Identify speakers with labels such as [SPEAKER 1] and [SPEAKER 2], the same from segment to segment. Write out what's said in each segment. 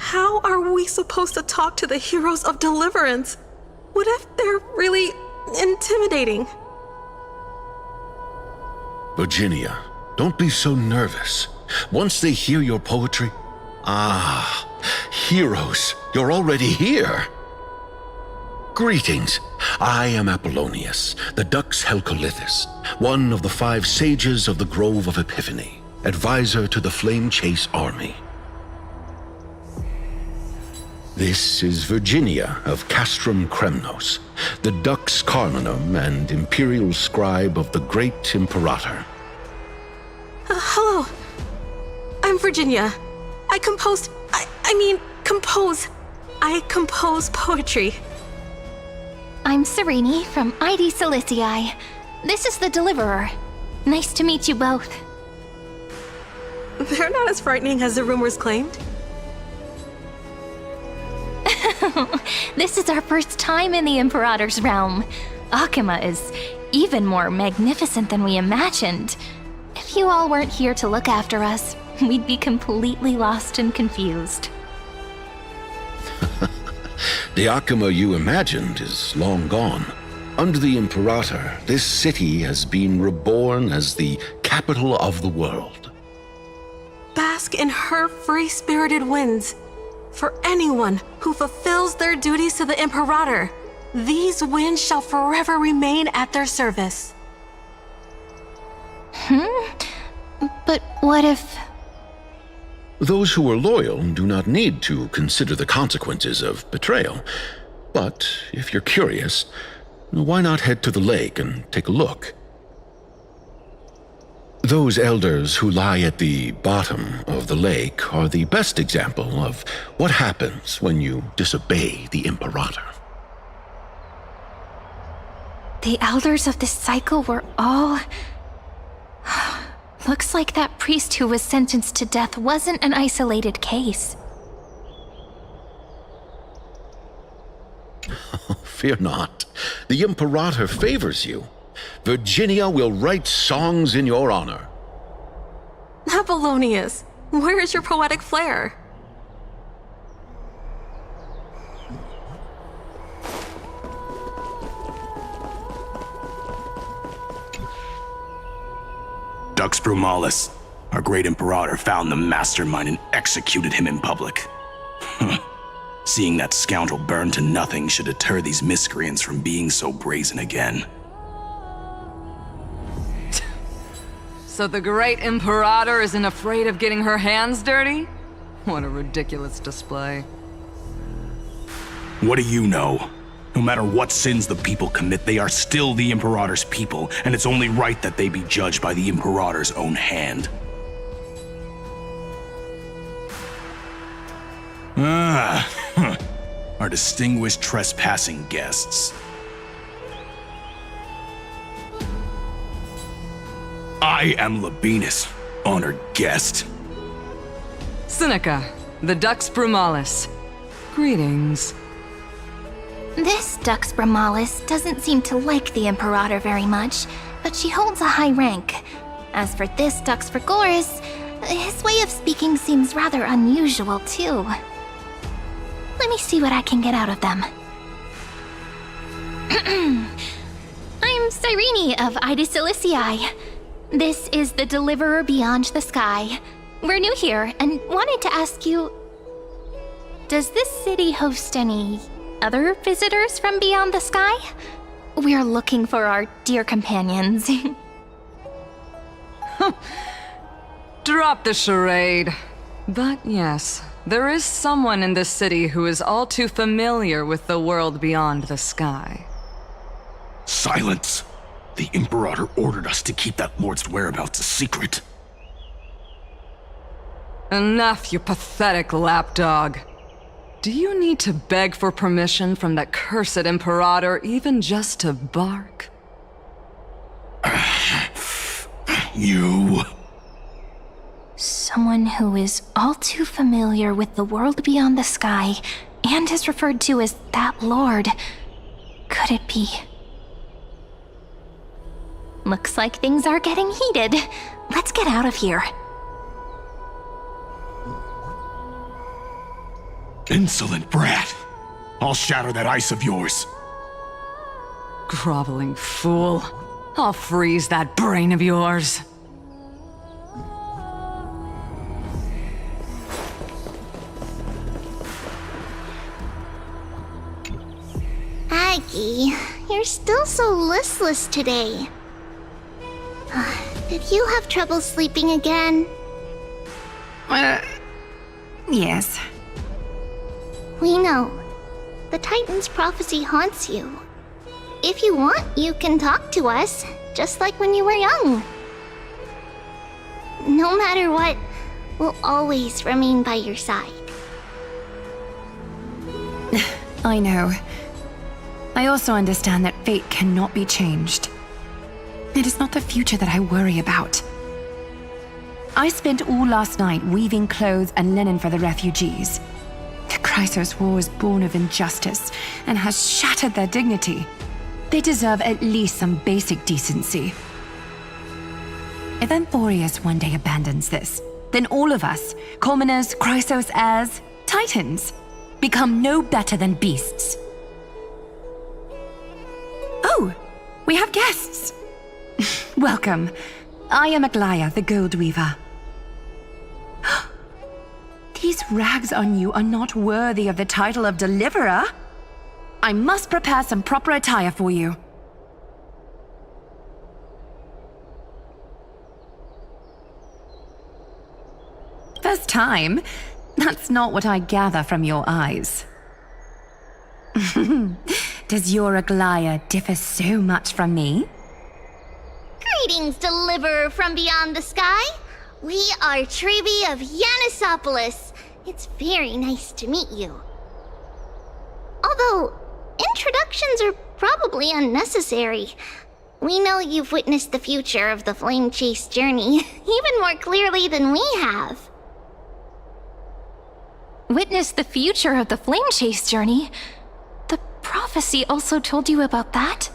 [SPEAKER 1] How are we supposed to talk to the heroes of deliverance? What if they're really intimidating?
[SPEAKER 2] Virginia, don't be so nervous. Once they hear your poetry... heroes, you're already here. Greetings. I am Apollonius, the Dux Helcolithus, one of the 5 sages of the Grove of Epiphany, advisor to the Flame Chase army. This is Virginia of Castrum Kremnos, the Dux Carminum and imperial scribe of the great Imperator.
[SPEAKER 1] Hello. I'm Virginia. I compose poetry.
[SPEAKER 3] I'm Serene from ID Silicii. This is the Deliverer. Nice to meet you both.
[SPEAKER 1] They're not as frightening as the rumors claimed.
[SPEAKER 3] This is our first time in the Imperator's realm. Akima is even more magnificent than we imagined. If you all weren't here to look after us, we'd be completely lost and confused.
[SPEAKER 2] The Akima you imagined is long gone. Under the Imperator, this city has been reborn as the capital of the world.
[SPEAKER 1] Bask in her free-spirited winds. For anyone who fulfills their duties to the Imperator, these winds shall forever remain at their service.
[SPEAKER 3] But what if...
[SPEAKER 2] Those who are loyal do not need to consider the consequences of betrayal. But if you're curious, why not head to the lake and take a look? Those elders who lie at the bottom of the lake are the best example of what happens when you disobey the Imperator.
[SPEAKER 3] The elders of this cycle were all... Looks like that priest who was sentenced to death wasn't an isolated case.
[SPEAKER 2] Fear not. The Imperator favors you. Virginia will write songs in your honor.
[SPEAKER 1] Apollonius, where is your poetic flair?
[SPEAKER 4] Dux Brumalis, our great Imperator, found the mastermind and executed him in public. Seeing that scoundrel burn to nothing should deter these miscreants from being so brazen again.
[SPEAKER 5] So the great Imperator isn't afraid of getting her hands dirty? What a ridiculous display.
[SPEAKER 4] What do you know? No matter what sins the people commit, they are still the Imperator's people, and it's only right that they be judged by the Imperator's own hand. Our distinguished trespassing guests. I am Labienus, honored guest.
[SPEAKER 5] Seneca, the Dux Brumalis. Greetings.
[SPEAKER 3] This Dux Brumalis doesn't seem to like the Imperator very much, but she holds a high rank. As for this Dux Frigoris, his way of speaking seems rather unusual too. Let me see what I can get out of them. I'm Cyrene of Ida Silicii. This is the Deliverer Beyond the Sky. We're new here and wanted to ask you... Does this city host any other visitors from beyond the sky? We're looking for our dear companions.
[SPEAKER 5] Drop the charade. But yes, there is someone in this city who is all too familiar with the world beyond the sky.
[SPEAKER 4] Silence! The Imperator ordered us to keep that lord's whereabouts a secret.
[SPEAKER 5] Enough, you pathetic lapdog. Do you need to beg for permission from that cursed Imperator even just to bark?
[SPEAKER 4] You...
[SPEAKER 3] Someone who is all too familiar with the world beyond the sky and is referred to as that lord. Could it be? Looks like things are getting heated. Let's get out of here.
[SPEAKER 4] Insolent brat! I'll shatter that ice of yours.
[SPEAKER 5] Groveling fool. I'll freeze that brain of yours.
[SPEAKER 6] Aggie, you're still so listless today. Did you have trouble sleeping again?
[SPEAKER 7] Yes.
[SPEAKER 6] We know. The Titan's prophecy haunts you. If you want, you can talk to us, just like when you were young. No matter what, we'll always remain by your side.
[SPEAKER 7] I know. I also understand that fate cannot be changed. It is not the future that I worry about. I spent all last night weaving clothes and linen for the refugees. The Chrysos War is born of injustice and has shattered their dignity. They deserve at least some basic decency. If Amphorius one day abandons this, then all of us, commoners, Chrysos heirs, Titans, become no better than beasts. Oh, we have guests. Welcome. I am Aglaya, the Gold Weaver. These rags on you are not worthy of the title of Deliverer. I must prepare some proper attire for you. First time? That's not what I gather from your eyes. Does your Aglaya differ so much from me?
[SPEAKER 6] Greetings, Deliverer from beyond the sky. We are Trebi of Yanisopolis. It's very nice to meet you. Although, introductions are probably unnecessary. We know you've witnessed the future of the Flame Chase journey even more clearly than we have.
[SPEAKER 3] Witness the future of the Flame Chase journey? The prophecy also told you about that?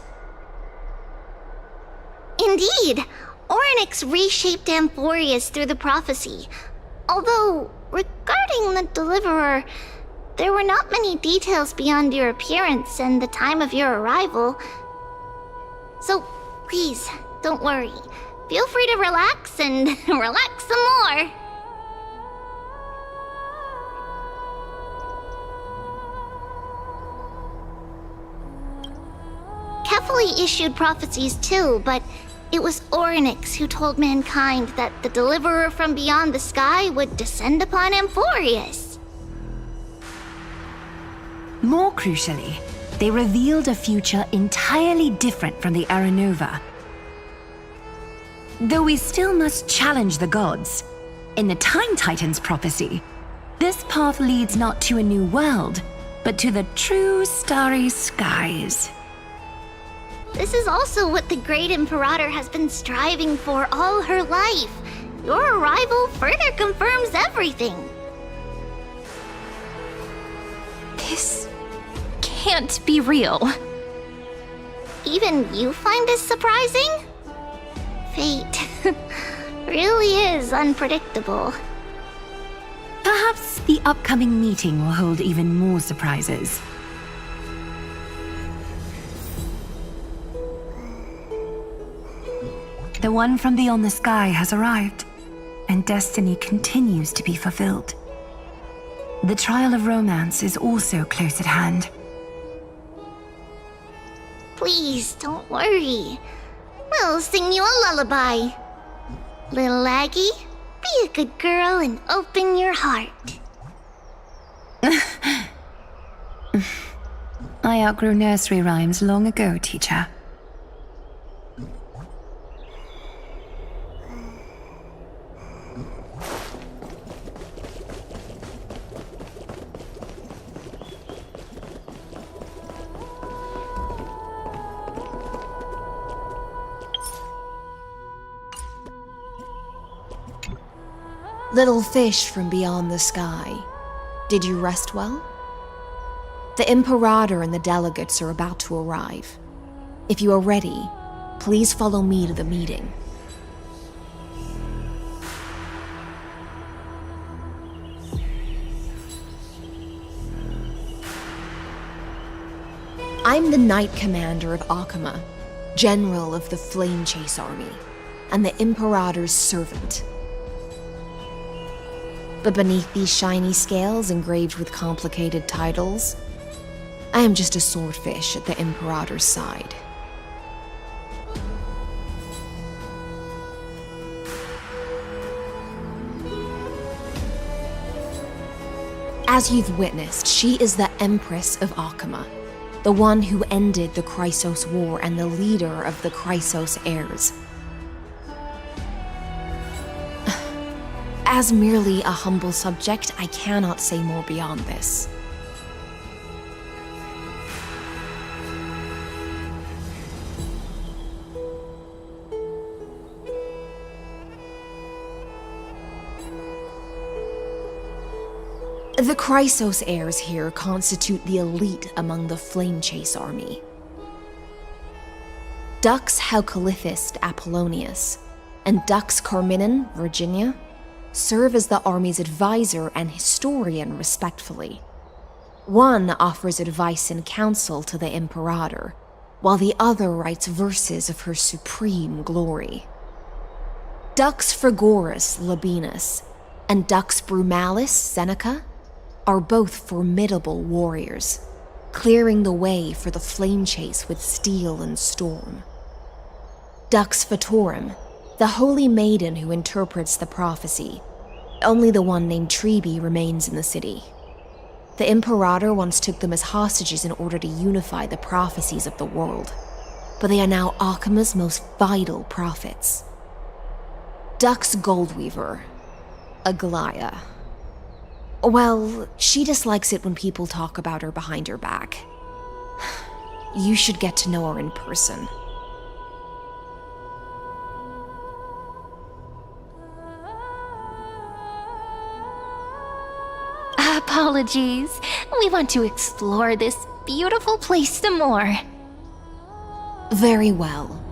[SPEAKER 6] Indeed, Orynyx reshaped Amphorius through the prophecy. Although, regarding the Deliverer, there were not many details beyond your appearance and the time of your arrival. So, please, don't worry. Feel free to relax and relax some more. Kefali issued prophecies too, but it was Orynyx who told mankind that the Deliverer from beyond the sky would descend upon Amphorius.
[SPEAKER 7] More crucially, they revealed a future entirely different from the Aranova. Though we still must challenge the gods, in the Time Titan's prophecy, this path leads not to a new world, but to the true starry skies.
[SPEAKER 6] This is also what the Great Imperator has been striving for all her life. Your arrival further confirms everything.
[SPEAKER 3] This can't be real.
[SPEAKER 6] Even you find this surprising? Fate really is unpredictable.
[SPEAKER 7] Perhaps the upcoming meeting will hold even more surprises. The one from beyond the sky has arrived, and destiny continues to be fulfilled. The trial of romance is also close at hand.
[SPEAKER 6] Please, don't worry. We'll sing you a lullaby. Little Aggie, be a good girl and open your heart.
[SPEAKER 7] I outgrew nursery rhymes long ago, teacher.
[SPEAKER 8] Little fish from beyond the sky, did you rest well? The Imperator and the delegates are about to arrive. If you are ready, please follow me to the meeting. I'm the Knight Commander of Akama, General of the Flame Chase Army, and the Imperator's servant. But beneath these shiny scales engraved with complicated titles, I am just a swordfish at the Imperator's side. As you've witnessed, she is the Empress of Akama, the one who ended the Chrysos War and the leader of the Chrysos heirs. As merely a humble subject, I cannot say more beyond this. The Chrysos heirs here constitute the elite among the Flame Chase army. Dux Halkalithist Apollonius and Dux Carminin Virginia serve as the army's advisor and historian respectively. One offers advice and counsel to the Imperator, while the other writes verses of her supreme glory. Dux Frigoris Labienus and Dux Brumalis Seneca are both formidable warriors, clearing the way for the flame chase with steel and storm. Dux Fatorum, the holy maiden who interprets the prophecy, only the one named Trebi remains in the city. The Imperator once took them as hostages in order to unify the prophecies of the world, but they are now Akama's most vital prophets. Dux Goldweaver, Aglaya. Well, she dislikes it when people talk about her behind her back. You should get to know her in person.
[SPEAKER 3] Apologies. We want to explore this beautiful place some more.
[SPEAKER 8] Very well.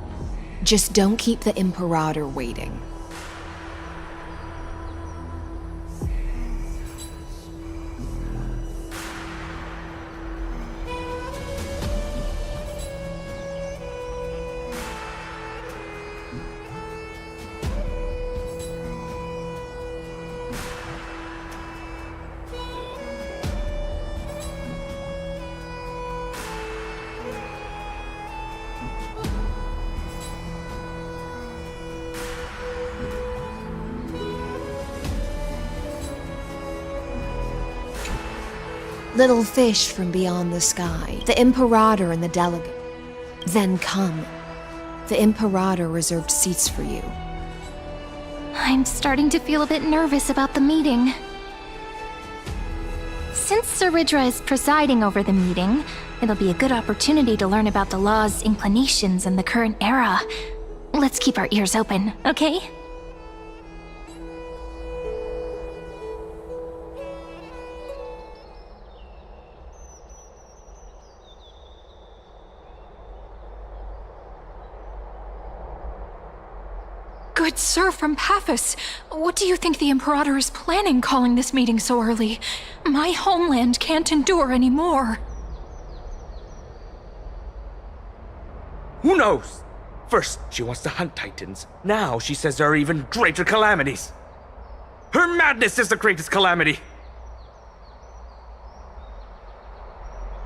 [SPEAKER 8] Just don't keep the Imperator waiting. Little fish from beyond the sky, the Imperator and the delegate. Then come. The Imperator reserved seats for you.
[SPEAKER 3] I'm starting to feel a bit nervous about the meeting. Since Sir Ridra is presiding over the meeting, it'll be a good opportunity to learn about the law's inclinations in the current era. Let's keep our ears open, okay?
[SPEAKER 7] Good sir from Paphos, what do you think the Imperator is planning calling this meeting so early? My homeland can't endure anymore.
[SPEAKER 9] Who knows? First, she wants to hunt Titans. Now she says there are even greater calamities. Her madness is the greatest calamity.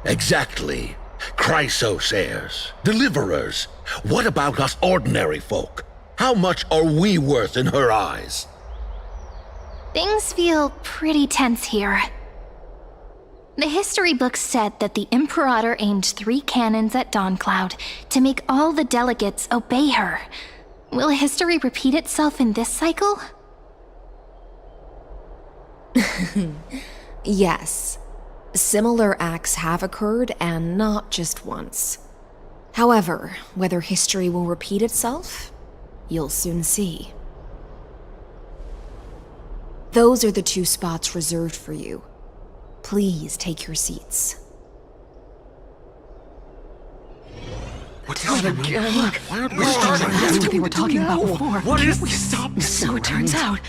[SPEAKER 2] Exactly. Chrysos heirs, deliverers. What about us ordinary folk? How much are we worth in her eyes?
[SPEAKER 3] Things feel pretty tense here. The history books said that the Imperator aimed 3 cannons at Dawncloud to make all the delegates obey her. Will history repeat itself in this cycle?
[SPEAKER 8] Yes. Similar acts have occurred, and not just once. However, whether history will repeat itself, you'll soon see. Those are the 2 spots reserved for you. Please take your seats.
[SPEAKER 9] What's happening again?
[SPEAKER 5] Look,
[SPEAKER 9] Why aren't we
[SPEAKER 5] that's
[SPEAKER 9] starting?
[SPEAKER 5] what they were talking about before.
[SPEAKER 9] What is
[SPEAKER 5] We
[SPEAKER 9] this?
[SPEAKER 5] stopped, so it turns out.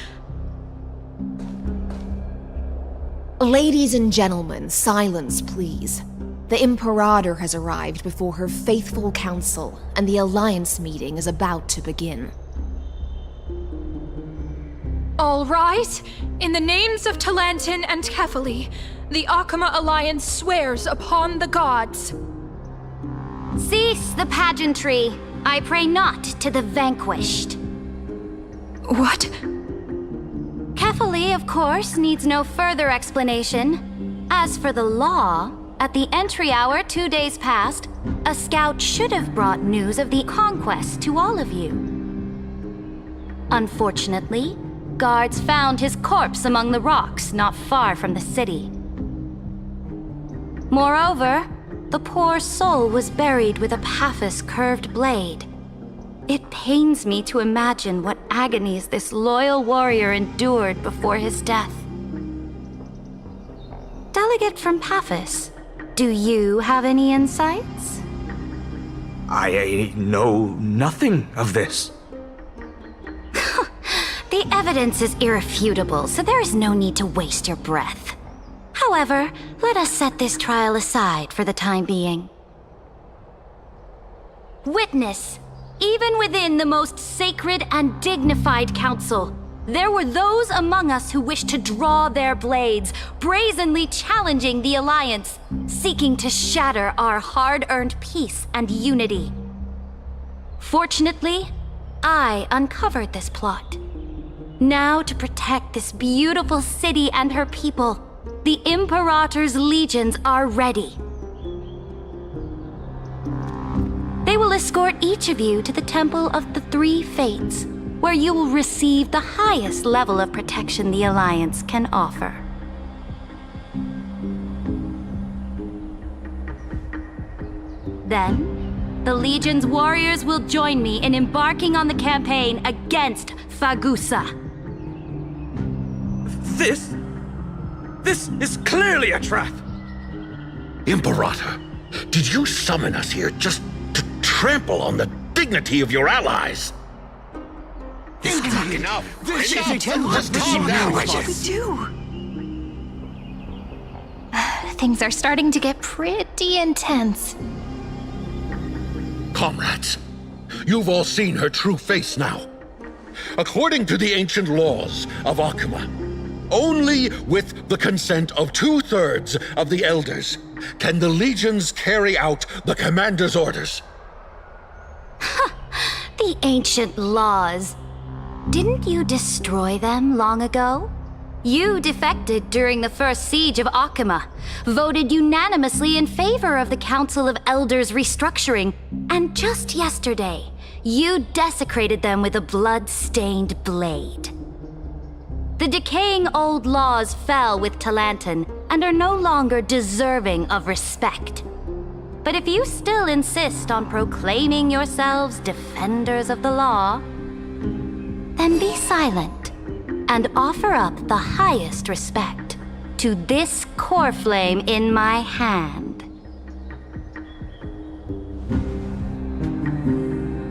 [SPEAKER 8] Ladies and gentlemen, silence, please. The Imperator has arrived before her faithful council, and the Alliance meeting is about to begin.
[SPEAKER 10] All rise. In the names of Talantin and Kefali, the Akama Alliance swears upon the gods.
[SPEAKER 11] Cease the pageantry. I pray not to the vanquished.
[SPEAKER 10] What?
[SPEAKER 11] Kefali, of course, needs no further explanation. As for the law, at the entry hour 2 days past, a scout should have brought news of the conquest to all of you. Unfortunately, guards found his corpse among the rocks not far from the city. Moreover, the poor soul was buried with a Paphos curved blade. It pains me to imagine what agonies this loyal warrior endured before his death. Delegate from Paphos, do you have any insights?
[SPEAKER 9] I know nothing of this.
[SPEAKER 11] The evidence is irrefutable, so there is no need to waste your breath. However, let us set this trial aside for the time being. Witness, even within the most sacred and dignified council, there were those among us who wished to draw their blades, brazenly challenging the Alliance, seeking to shatter our hard-earned peace and unity. Fortunately, I uncovered this plot. Now, to protect this beautiful city and her people, the Imperator's legions are ready. They will escort each of you to the Temple of the Three Fates, where you will receive the highest level of protection the Alliance can offer. Then, the Legion's warriors will join me in embarking on the campaign against Fagusa.
[SPEAKER 9] This is clearly a trap!
[SPEAKER 2] Imperator, did you summon us here just to trample on the dignity of your allies? This is enough!
[SPEAKER 7] This is
[SPEAKER 2] Just calm down.
[SPEAKER 7] What should we do?
[SPEAKER 3] Things are starting to get pretty intense.
[SPEAKER 2] Comrades, you've all seen her true face now. According to the ancient laws of Akuma, only with the consent of 2/3 of the elders can the legions carry out the commander's orders.
[SPEAKER 11] The ancient laws. Didn't you destroy them long ago? You defected during the first siege of Akuma, voted unanimously in favor of the Council of Elders restructuring, and just yesterday, you desecrated them with a blood-stained blade. The decaying old laws fell with Talantin and are no longer deserving of respect. But if you still insist on proclaiming yourselves defenders of the law, then be silent and offer up the highest respect to this core flame in my hand.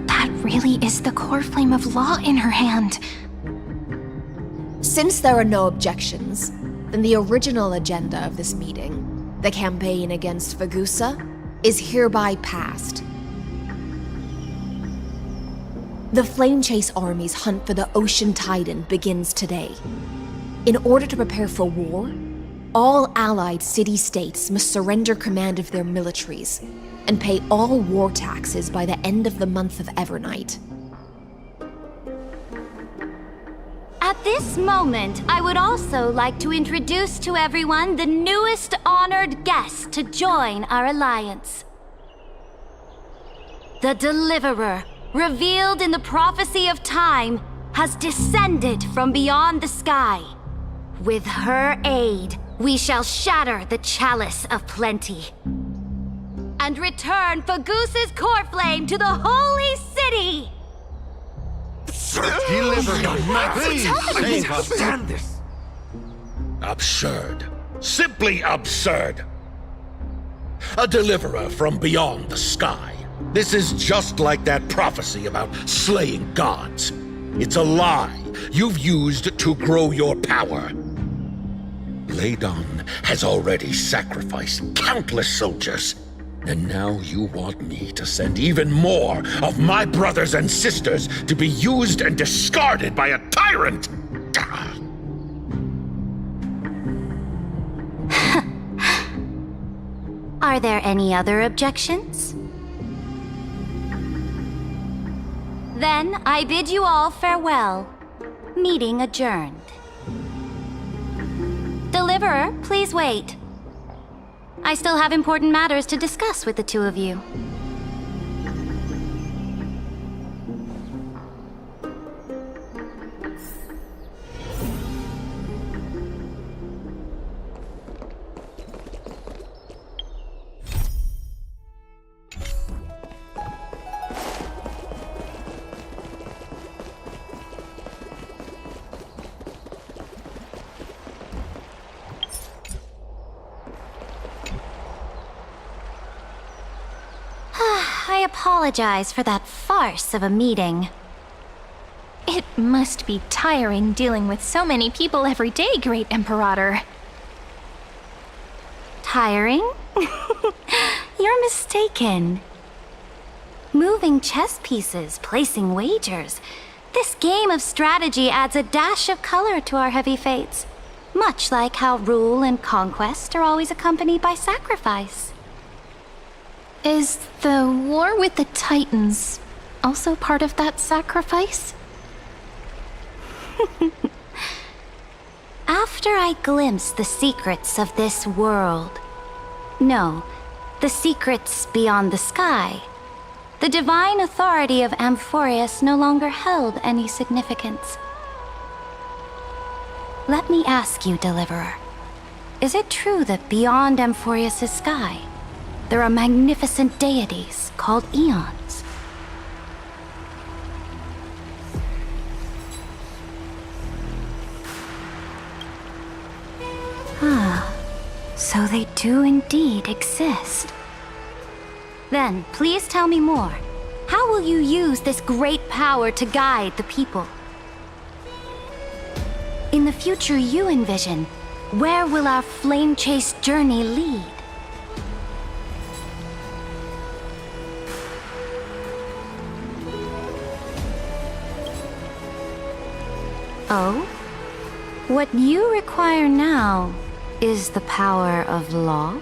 [SPEAKER 3] That really is the core flame of law in her hand.
[SPEAKER 8] Since there are no objections, then the original agenda of this meeting, the campaign against Fagusa, is hereby passed. The Flame Chase Army's hunt for the Ocean Titan begins today. In order to prepare for war, all allied city-states must surrender command of their militaries and pay all war taxes by the end of the month of Evernight.
[SPEAKER 11] At this moment, I would also like to introduce to everyone the newest honored guest to join our alliance. The Deliverer, revealed in the prophecy of time, has descended from beyond the sky. With her aid, we shall shatter the chalice of plenty and return Fagusa's core flame to the holy city!
[SPEAKER 9] Stand this!
[SPEAKER 2] Absurd. Simply absurd. A deliverer from beyond the sky. This is just like that prophecy about slaying gods. It's a lie you've used to grow your power. Laydon has already sacrificed countless soldiers. And now you want me to send even more of my brothers and sisters to be used and discarded by a tyrant?
[SPEAKER 11] Are there any other objections? Then I bid you all farewell. Meeting adjourned. Deliverer, please wait. I still have important matters to discuss with the two of you. I apologize for that farce of a meeting.
[SPEAKER 3] It must be tiring dealing with so many people every day, Great Imperator.
[SPEAKER 11] Tiring? You're mistaken. Moving chess pieces, placing wagers. This game of strategy adds a dash of color to our heavy fates, much like how rule and conquest are always accompanied by sacrifice.
[SPEAKER 3] Is the war with the Titans also part of that sacrifice?
[SPEAKER 11] After I glimpse the secrets of this world, no, the secrets beyond the sky, the divine authority of Amphorius no longer held any significance. Let me ask you, Deliverer, is it true that beyond Amphorius' sky, there are magnificent deities called eons? So they do indeed exist. Then, please tell me more. How will you use this great power to guide the people? In the future you envision, where will our flame chase journey lead? Oh? What you require now is the power of law?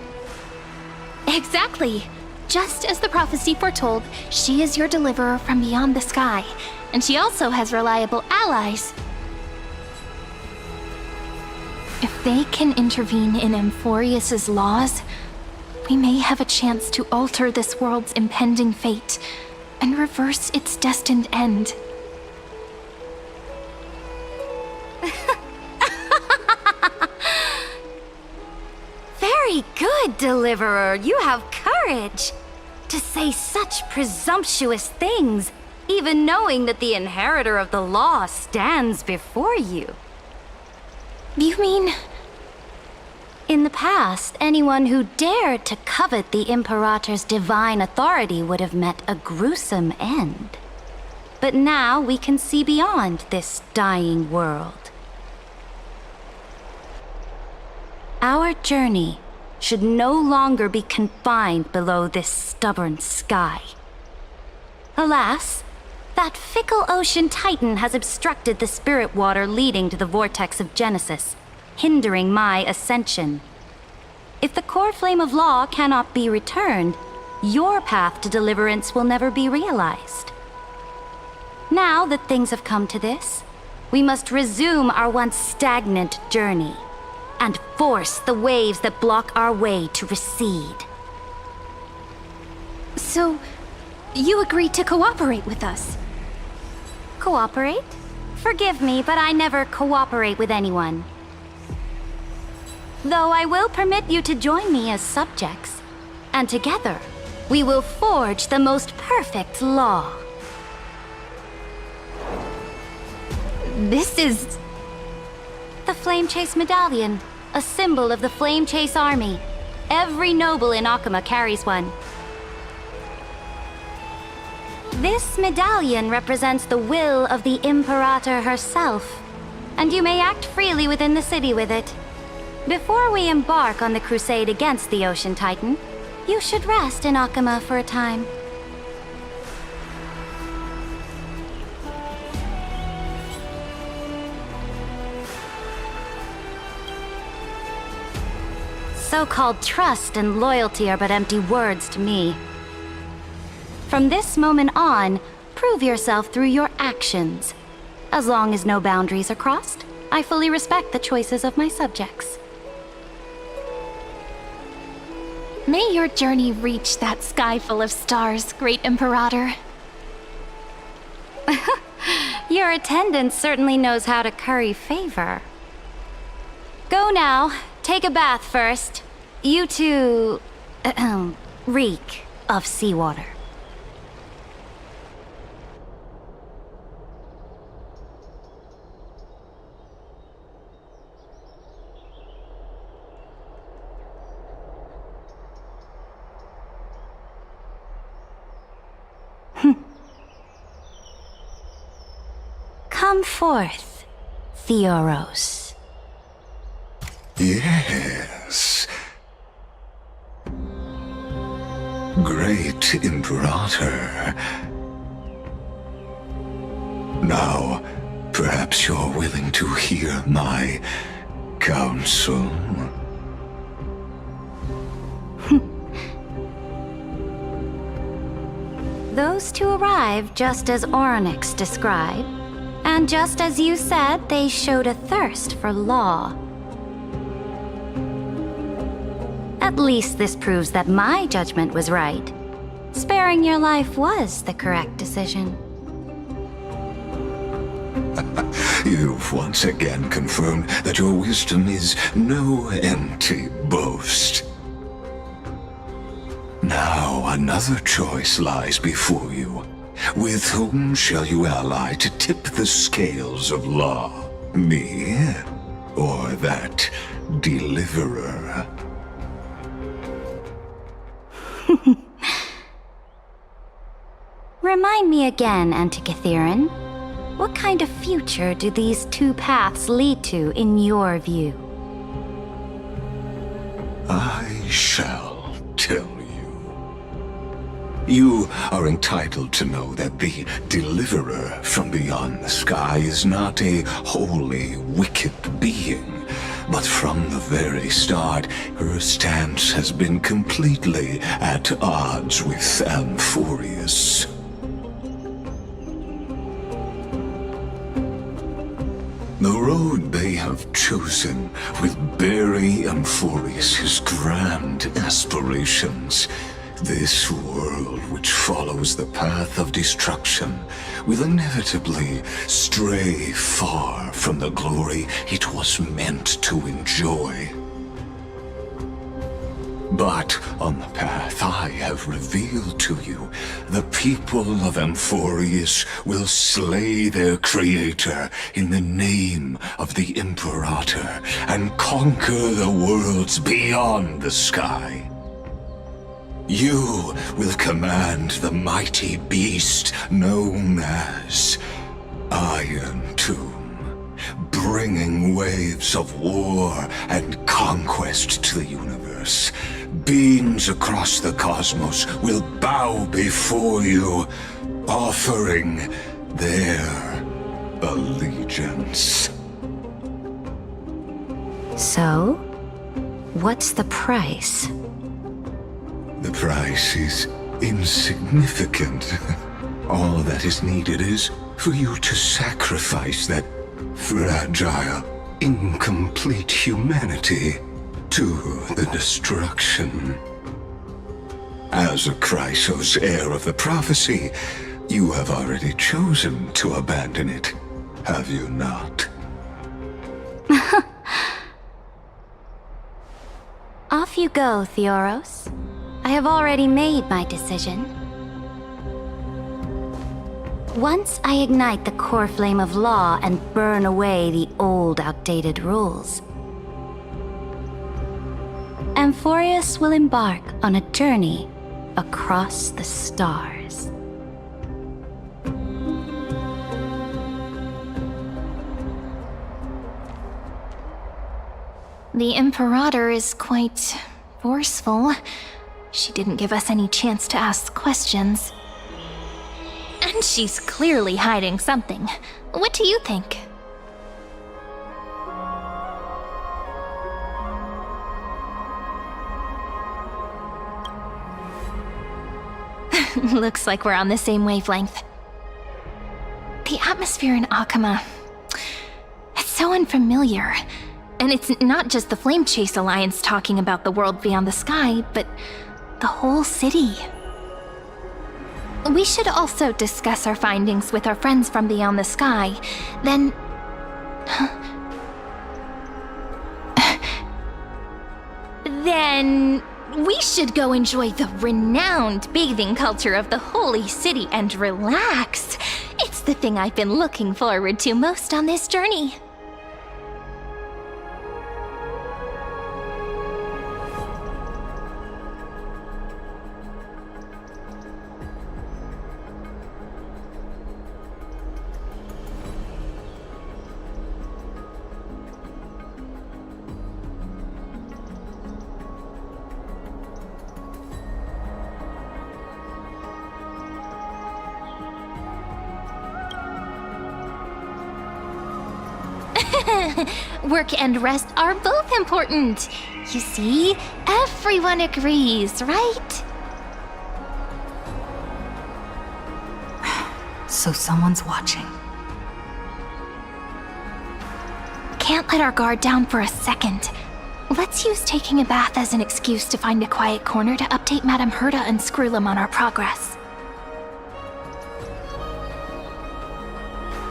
[SPEAKER 3] Exactly. Just as the prophecy foretold, she is your deliverer from beyond the sky, and she also has reliable allies. If they can intervene in Amphorius' laws, we may have a chance to alter this world's impending fate and reverse its destined end.
[SPEAKER 11] Very good, Deliverer. You have courage to say such presumptuous things, even knowing that the inheritor of the law stands before you.
[SPEAKER 3] You mean...
[SPEAKER 11] In the past, anyone who dared to covet the Imperator's divine authority would have met a gruesome end. But now we can see beyond this dying world. Our journey should no longer be confined below this stubborn sky. Alas, that fickle ocean titan has obstructed the spirit water leading to the vortex of Genesis, hindering my ascension. If the core flame of law cannot be returned, your path to deliverance will never be realized. Now that things have come to this, we must resume our once stagnant journey and force the waves that block our way to recede.
[SPEAKER 3] So, you agreed to cooperate with us?
[SPEAKER 11] Cooperate? Forgive me, but I never cooperate with anyone. Though I will permit you to join me as subjects, and together, we will forge the most perfect law.
[SPEAKER 3] This is...
[SPEAKER 11] The Flame Chase Medallion, a symbol of the Flame Chase Army. Every noble in Akuma carries one. This medallion represents the will of the Imperator herself, and you may act freely within the city with it. Before we embark on the crusade against the Ocean Titan, you should rest in Akama for a time. So-called trust and loyalty are but empty words to me. From this moment on, prove yourself through your actions. As long as no boundaries are crossed, I fully respect the choices of my subjects.
[SPEAKER 3] May your journey reach that sky full of stars, Great Imperator.
[SPEAKER 11] Your attendant certainly knows how to curry favor. Go now. Take a bath first. You two... reek of seawater. Come forth, Theoros.
[SPEAKER 12] Yes. Great Imperator. Now, perhaps you're willing to hear my counsel?
[SPEAKER 11] Those two arrived just as Oryx described, and just as you said, they showed a thirst for law. At least this proves that my judgment was right. Sparing your life was the correct decision.
[SPEAKER 12] You've once again confirmed that your wisdom is no empty boast. Now another choice lies before you. With whom shall you ally to tip the scales of law? Me? Or that deliverer?
[SPEAKER 11] Remind me again, Antikytheron. What kind of future do these two paths lead to in your view?
[SPEAKER 12] I shall tell you. You are entitled to know that the deliverer from beyond the sky is not a wholly wicked being, but from the very start, her stance has been completely at odds with Amphorius. The road they have chosen will bury Amphorius' grand aspirations. This world which follows the path of destruction will inevitably stray far from the glory it was meant to enjoy. But on the path I have revealed to you, the people of Amphorius will slay their creator in the name of the Imperator and conquer the worlds beyond the sky. You will command the mighty beast known as Iron Tomb, bringing waves of war and conquest to the universe. Beings across the cosmos will bow before you, offering their allegiance.
[SPEAKER 11] So, what's the price?
[SPEAKER 12] The price is insignificant. All that is needed is for you to sacrifice that fragile, incomplete humanity to the destruction. As a Chrysos heir of the prophecy, you have already chosen to abandon it, have you not?
[SPEAKER 11] Off you go, Theoros. I have already made my decision. Once I ignite the core flame of law and burn away the old, outdated rules, Amphorius will embark on a journey across the stars.
[SPEAKER 3] The Imperator is quite forceful. She didn't give us any chance to ask questions. And she's clearly hiding something. What do you think? Looks like we're on the same wavelength. The atmosphere in Akama, it's so unfamiliar. And it's not just the Flame Chase Alliance talking about the world beyond the sky, but the whole city. We should also discuss our findings with our friends from beyond the sky. Then... then... we should go enjoy the renowned bathing culture of the holy city and relax. It's the thing I've been looking forward to most on this journey. Work and rest are both important. You see, everyone agrees, right?
[SPEAKER 7] So someone's watching.
[SPEAKER 3] Can't let our guard down for a second. Let's use taking a bath as an excuse to find a quiet corner to update Madame Herta and Screwlum on our progress.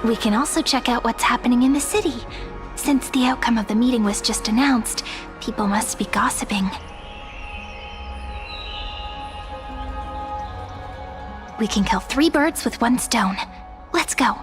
[SPEAKER 3] We can also check out what's happening in the city. Since the outcome of the meeting was just announced, people must be gossiping. We can kill 3 birds with 1 stone. Let's go.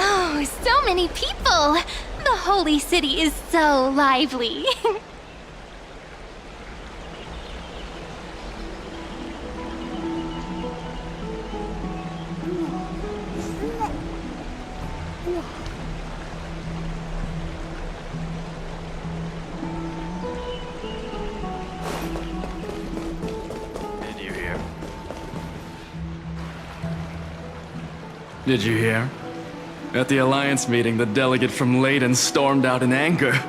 [SPEAKER 3] Oh, so many people! The holy city is so lively.
[SPEAKER 13] Did you hear? At the Alliance meeting, the delegate from Leyden stormed out in anger.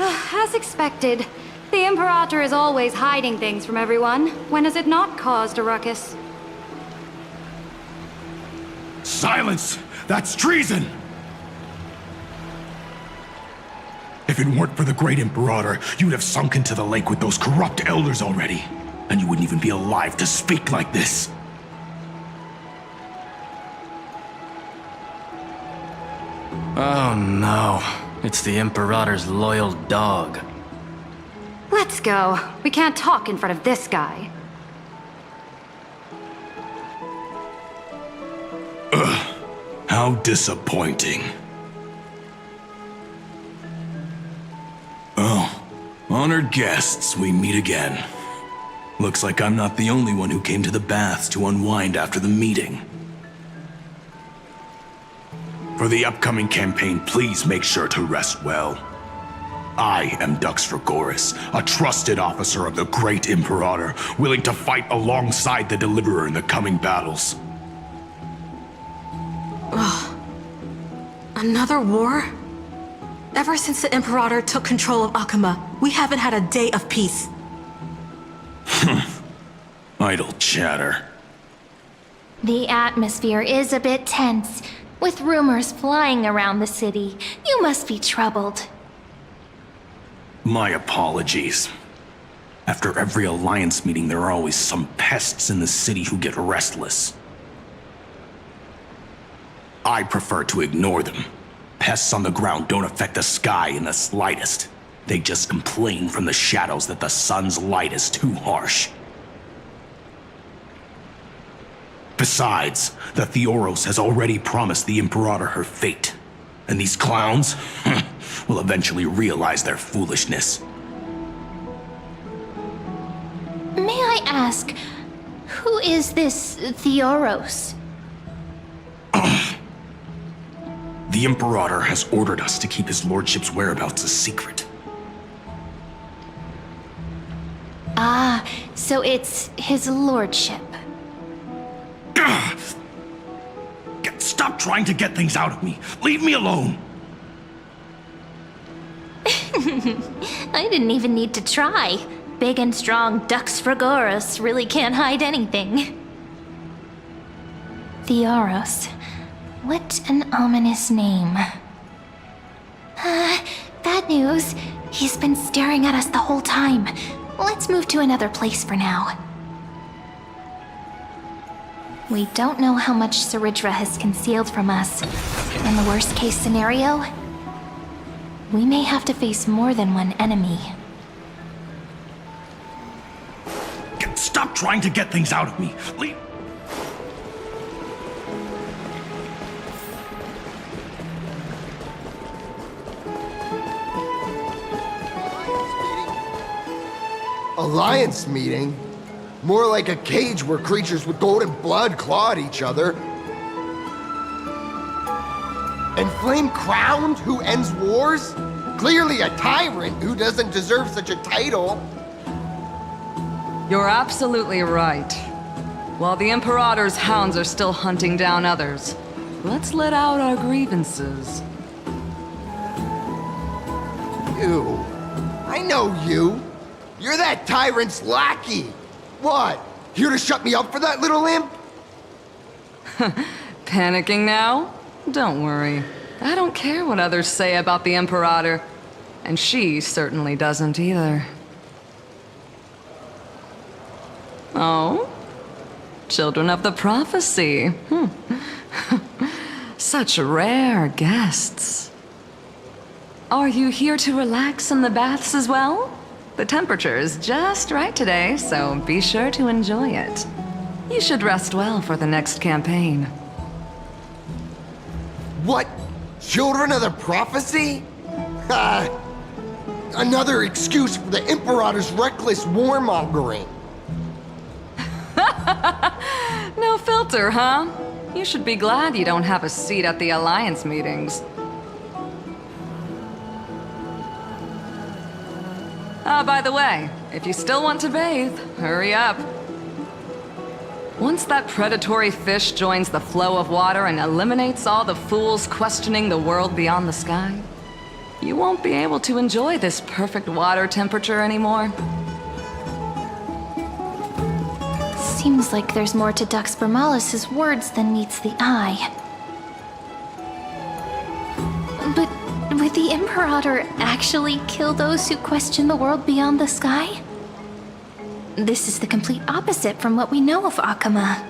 [SPEAKER 11] As expected, the Imperator is always hiding things from everyone. When has it not caused a ruckus?
[SPEAKER 4] Silence! That's treason! If it weren't for the Great Imperator, you'd have sunk into the lake with those corrupt elders already. And you wouldn't even be alive to speak like this.
[SPEAKER 13] Oh no, it's the Imperator's loyal dog.
[SPEAKER 11] Let's go. We can't talk in front of this guy.
[SPEAKER 4] How disappointing. Oh, honored guests, we meet again. Looks like I'm not the only one who came to the baths to unwind after the meeting. For the upcoming campaign, please make sure to rest well. I am Dux Dragoris, a trusted officer of the Great Imperator, willing to fight alongside the Deliverer in the coming battles.
[SPEAKER 1] Ugh. Another war? Ever since the Imperator took control of Akama, we haven't had a day of peace.
[SPEAKER 4] Idle chatter.
[SPEAKER 3] The atmosphere is a bit tense, with rumors flying around the city. You must be troubled.
[SPEAKER 4] My apologies. After every Alliance meeting, there are always some pests in the city who get restless. I prefer to ignore them. Pests on the ground don't affect the sky in the slightest. They just complain from the shadows that the sun's light is too harsh. Besides, the Theoros has already promised the Imperator her fate. And these clowns will eventually realize their foolishness.
[SPEAKER 3] May I ask, who is this Theoros?
[SPEAKER 4] The Imperator has ordered us to keep his lordship's whereabouts a secret.
[SPEAKER 3] Ah, so it's his lordship.
[SPEAKER 4] Stop trying to get things out of me. Leave me alone.
[SPEAKER 3] I didn't even need to try. Big and strong Dux Fragoros really can't hide anything. Theoros. What an ominous name. Bad news. He's been staring at us the whole time. Let's move to another place for now. We don't know how much Saridra has concealed from us. In the worst case scenario, we may have to face more than one enemy.
[SPEAKER 4] Stop trying to get things out of me. Leave.
[SPEAKER 14] Alliance meeting? More like a cage where creatures with golden blood claw at each other. And Flame Crowned, who ends wars? Clearly a tyrant who doesn't deserve such a title.
[SPEAKER 5] You're absolutely right. While the Imperator's hounds are still hunting down others, let's let out our grievances.
[SPEAKER 14] You. I know you. You're that tyrant's lackey. What? Here to shut me up for that little imp?
[SPEAKER 5] Panicking now? Don't worry. I don't care what others say about the Imperator. And she certainly doesn't either. Oh? Children of the Prophecy. Such rare guests. Are you here to relax in the baths as well? The temperature is just right today, so be sure to enjoy it. You should rest well for the next campaign.
[SPEAKER 14] What? Children of the Prophecy? Another excuse for the Imperator's reckless warmongering.
[SPEAKER 5] No filter, huh? You should be glad you don't have a seat at the Alliance meetings. By the way, if you still want to bathe, hurry up. Once that predatory fish joins the flow of water and eliminates all the fools questioning the world beyond the sky, you won't be able to enjoy this perfect water temperature anymore.
[SPEAKER 3] Seems like there's more to Dux Vermalis' words than meets the eye. But would the Imperator actually kill those who question the world beyond the sky? This is the complete opposite from what we know of Akama.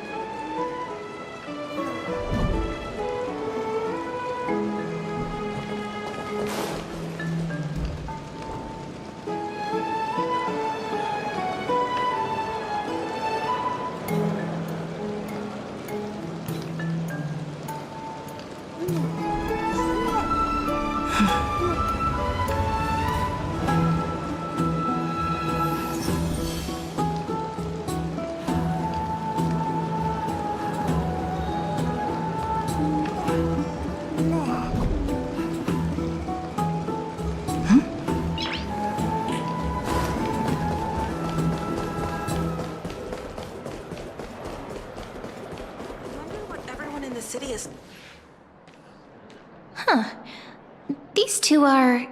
[SPEAKER 3] These two are...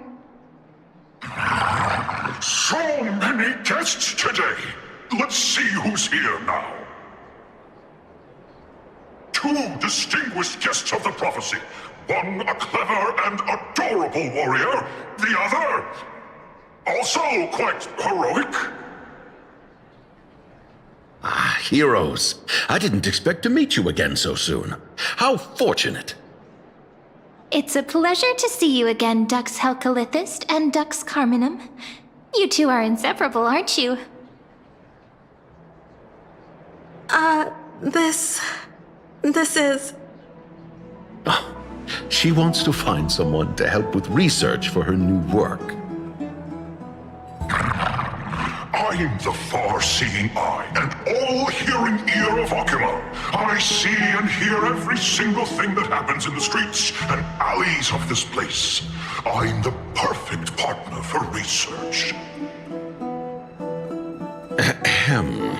[SPEAKER 15] So many guests today. Let's see who's here now. Two distinguished guests of the prophecy. One a clever and adorable warrior. The other, also quite heroic.
[SPEAKER 2] Ah, heroes. I didn't expect to meet you again so soon. How fortunate.
[SPEAKER 3] it's a pleasure to see you again, Dux Helcolithist and Dux Carminum. You two are inseparable, aren't you?
[SPEAKER 1] This is...
[SPEAKER 2] She wants to find someone to help with research for her new work.
[SPEAKER 15] I'm the far-seeing eye and all-hearing ear of Akuma. I see and hear every single thing that happens in the streets and alleys of this place. I'm the perfect partner for research.
[SPEAKER 2] Ahem.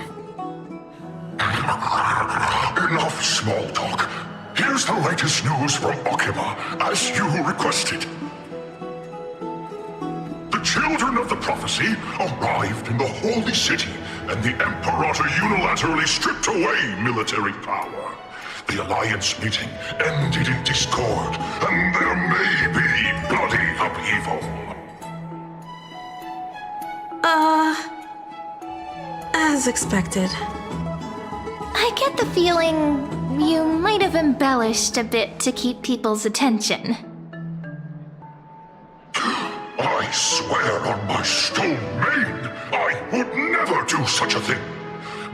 [SPEAKER 15] Enough small talk. Here's the latest news from Akuma, as you requested. The children of the prophecy arrived in the holy city, and the Imperator unilaterally stripped away military power. The Alliance meeting ended in discord, and there may be bloody upheaval.
[SPEAKER 1] As expected.
[SPEAKER 3] I get the feeling you might have embellished a bit to keep people's attention.
[SPEAKER 15] I swear on my stone maid, I would never do such a thing.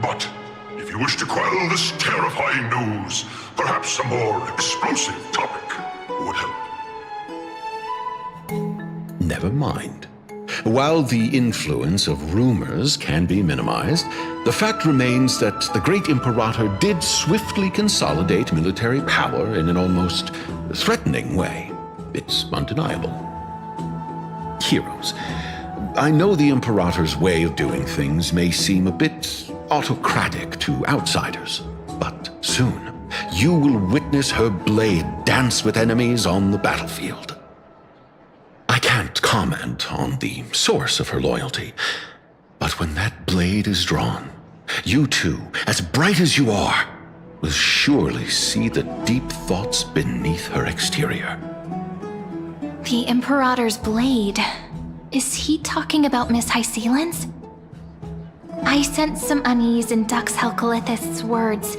[SPEAKER 15] But if you wish to quell this terrifying news, perhaps a more explosive topic would help.
[SPEAKER 2] Never mind. While the influence of rumors can be minimized, the fact remains that the great Imperator did swiftly consolidate military power in an almost threatening way. It's undeniable. Heroes, I know the Imperator's way of doing things may seem a bit autocratic to outsiders, but soon you will witness her blade dance with enemies on the battlefield. I can't comment on the source of her loyalty, but when that blade is drawn, you two, as bright as you are, will surely see the deep thoughts beneath her exterior.
[SPEAKER 3] The Imperator's blade. Is he talking about Miss Hysealin's? I sense some unease in Dux Helcolithist's words.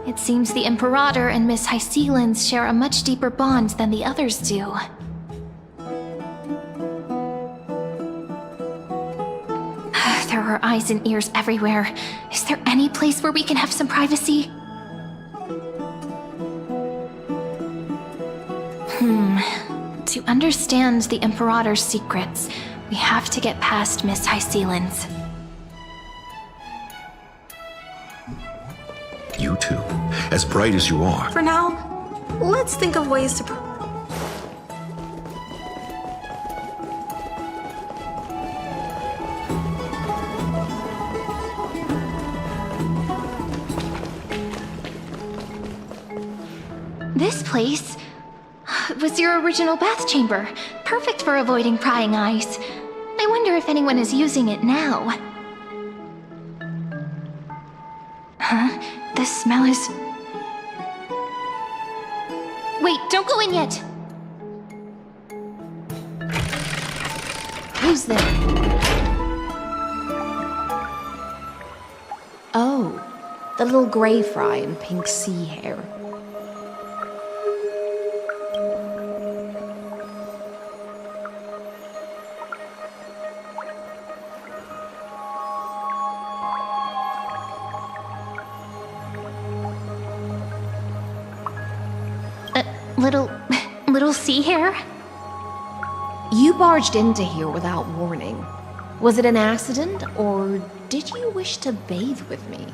[SPEAKER 3] It seems the Imperator and Miss Hysealin's share a much deeper bond than the others do. There are eyes and ears everywhere. Is there any place where we can have some privacy? To understand the Imperator's secrets, we have to get past Miss Hysealin's.
[SPEAKER 2] You two, as bright as you are.
[SPEAKER 1] For now, let's think of ways to...
[SPEAKER 3] This place was your original bath chamber, perfect for avoiding prying eyes. I wonder if anyone is using it now. Huh? The smell is... Wait, don't go in yet!
[SPEAKER 8] Who's there? Oh, the little gray fry in pink sea hair.
[SPEAKER 3] Little sea hair?
[SPEAKER 8] You barged into here without warning. Was it an accident, or did you wish to bathe with me?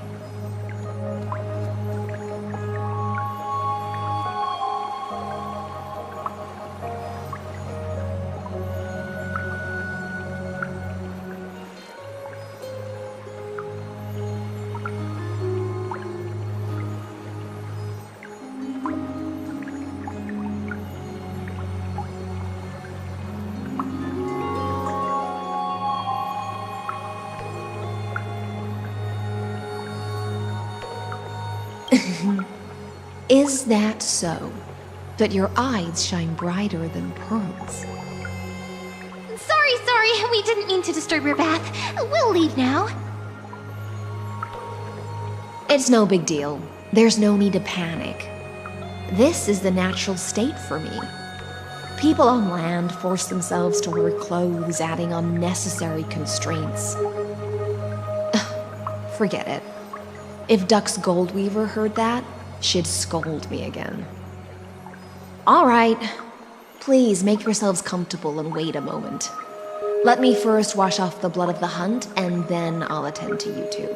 [SPEAKER 8] Is that so? That your eyes shine brighter than pearls?
[SPEAKER 3] Sorry, we didn't mean to disturb your bath. We'll leave now.
[SPEAKER 8] It's no big deal. There's no need to panic. This is the natural state for me. People on land force themselves to wear clothes, adding unnecessary constraints. Forget it. If Duck's Goldweaver heard that, she'd scold me again. All right. Please make yourselves comfortable and wait a moment. Let me first wash off the blood of the hunt, and then I'll attend to you two.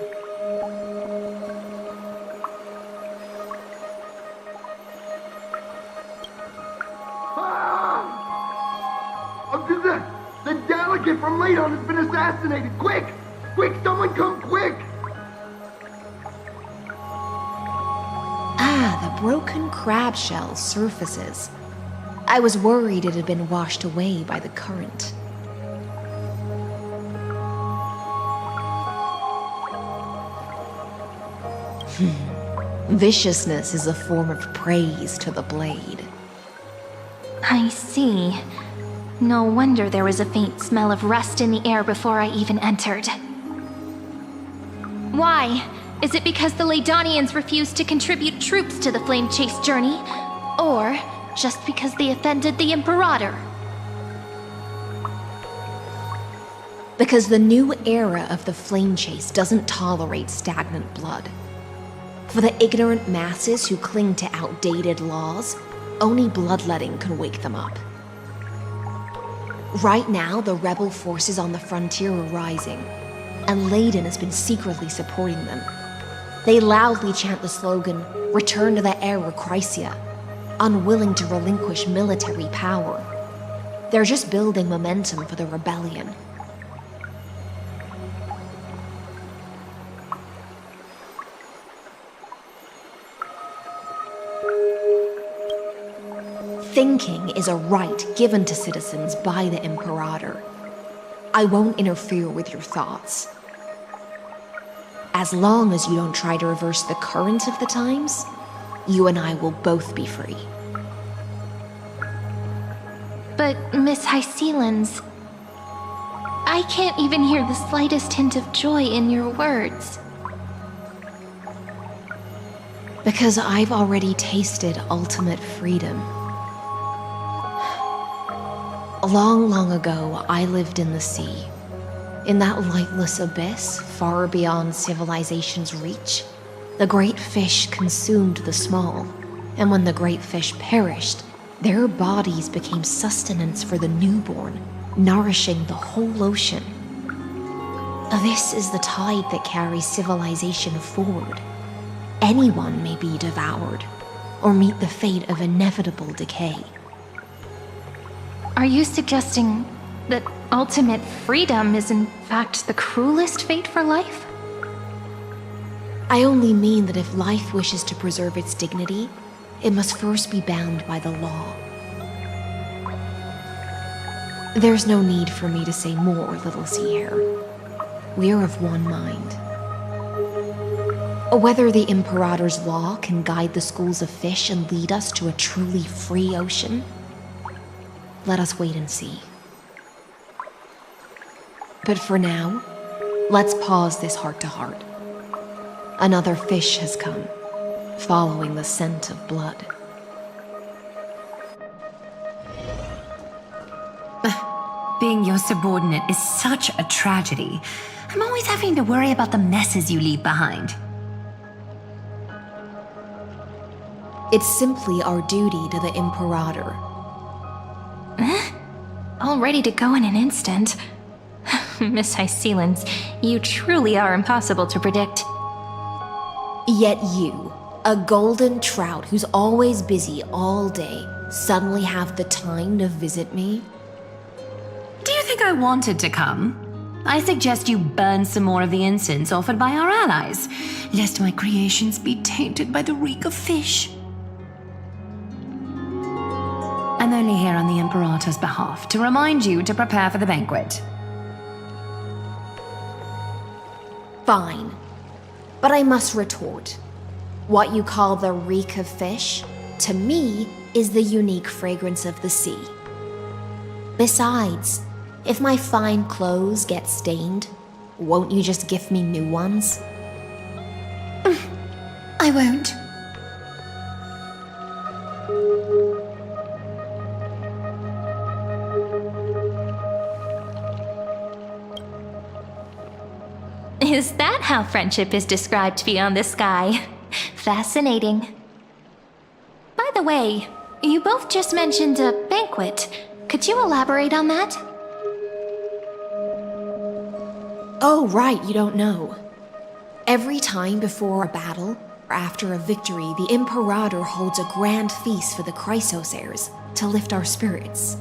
[SPEAKER 14] The delegate from Ladon has been assassinated! Quick! Quick, someone come quick!
[SPEAKER 8] Ah, the broken crab shell surfaces. I was worried it had been washed away by the current. Viciousness is a form of praise to the blade.
[SPEAKER 3] I see. No wonder there was a faint smell of rust in the air before I even entered. Why? Is it because the Ladonians refused to contribute troops to the Flame Chase journey? Or just because they offended the Imperator?
[SPEAKER 8] Because the new era of the Flame Chase doesn't tolerate stagnant blood. For the ignorant masses who cling to outdated laws, only bloodletting can wake them up. Right now, the rebel forces on the frontier are rising, and Ladon has been secretly supporting them. They loudly chant the slogan, "Return to the Era Chrysia," unwilling to relinquish military power. They're just building momentum for the rebellion. Thinking is a right given to citizens by the Imperator. I won't interfere with your thoughts. As long as you don't try to reverse the current of the times, you and I will both be free.
[SPEAKER 3] But, Miss Hycelens, I can't even hear the slightest hint of joy in your words.
[SPEAKER 8] Because I've already tasted ultimate freedom. Long, long ago, I lived in the sea. In that lightless abyss, far beyond civilization's reach, the great fish consumed the small, and when the great fish perished, their bodies became sustenance for the newborn, nourishing the whole ocean. This is the tide that carries civilization forward. Anyone may be devoured, or meet the fate of inevitable decay.
[SPEAKER 3] Are you suggesting that ultimate freedom is in fact the cruelest fate for life?
[SPEAKER 8] I only mean that if life wishes to preserve its dignity, it must first be bound by the law. There's no need for me to say more, Little Sea Hare. We're of one mind. Whether the Imperator's law can guide the schools of fish and lead us to a truly free ocean, let us wait and see. But for now, let's pause this heart-to-heart. Another fish has come, following the scent of blood.
[SPEAKER 7] Being your subordinate is such a tragedy. I'm always having to worry about the messes you leave behind.
[SPEAKER 8] It's simply our duty to the Imperator.
[SPEAKER 3] All ready to go in an instant. Miss Hycelens, you truly are impossible to predict.
[SPEAKER 8] Yet you, a golden trout who's always busy all day, suddenly have the time to visit me?
[SPEAKER 7] Do you think I wanted to come? I suggest you burn some more of the incense offered by our allies, lest my creations be tainted by the reek of fish. I'm only here on the Imperator's behalf to remind you to prepare for the banquet.
[SPEAKER 8] Fine. But I must retort. What you call the reek of fish, to me, is the unique fragrance of the sea. Besides, if my fine clothes get stained, won't you just gift me new ones?
[SPEAKER 7] I won't.
[SPEAKER 3] Is that how friendship is described beyond the sky? Fascinating. By the way, you both just mentioned a banquet. Could you elaborate on that?
[SPEAKER 8] Oh, right, you don't know. Every time before a battle or after a victory, the Imperator holds a grand feast for the Chrysos heirs to lift our spirits.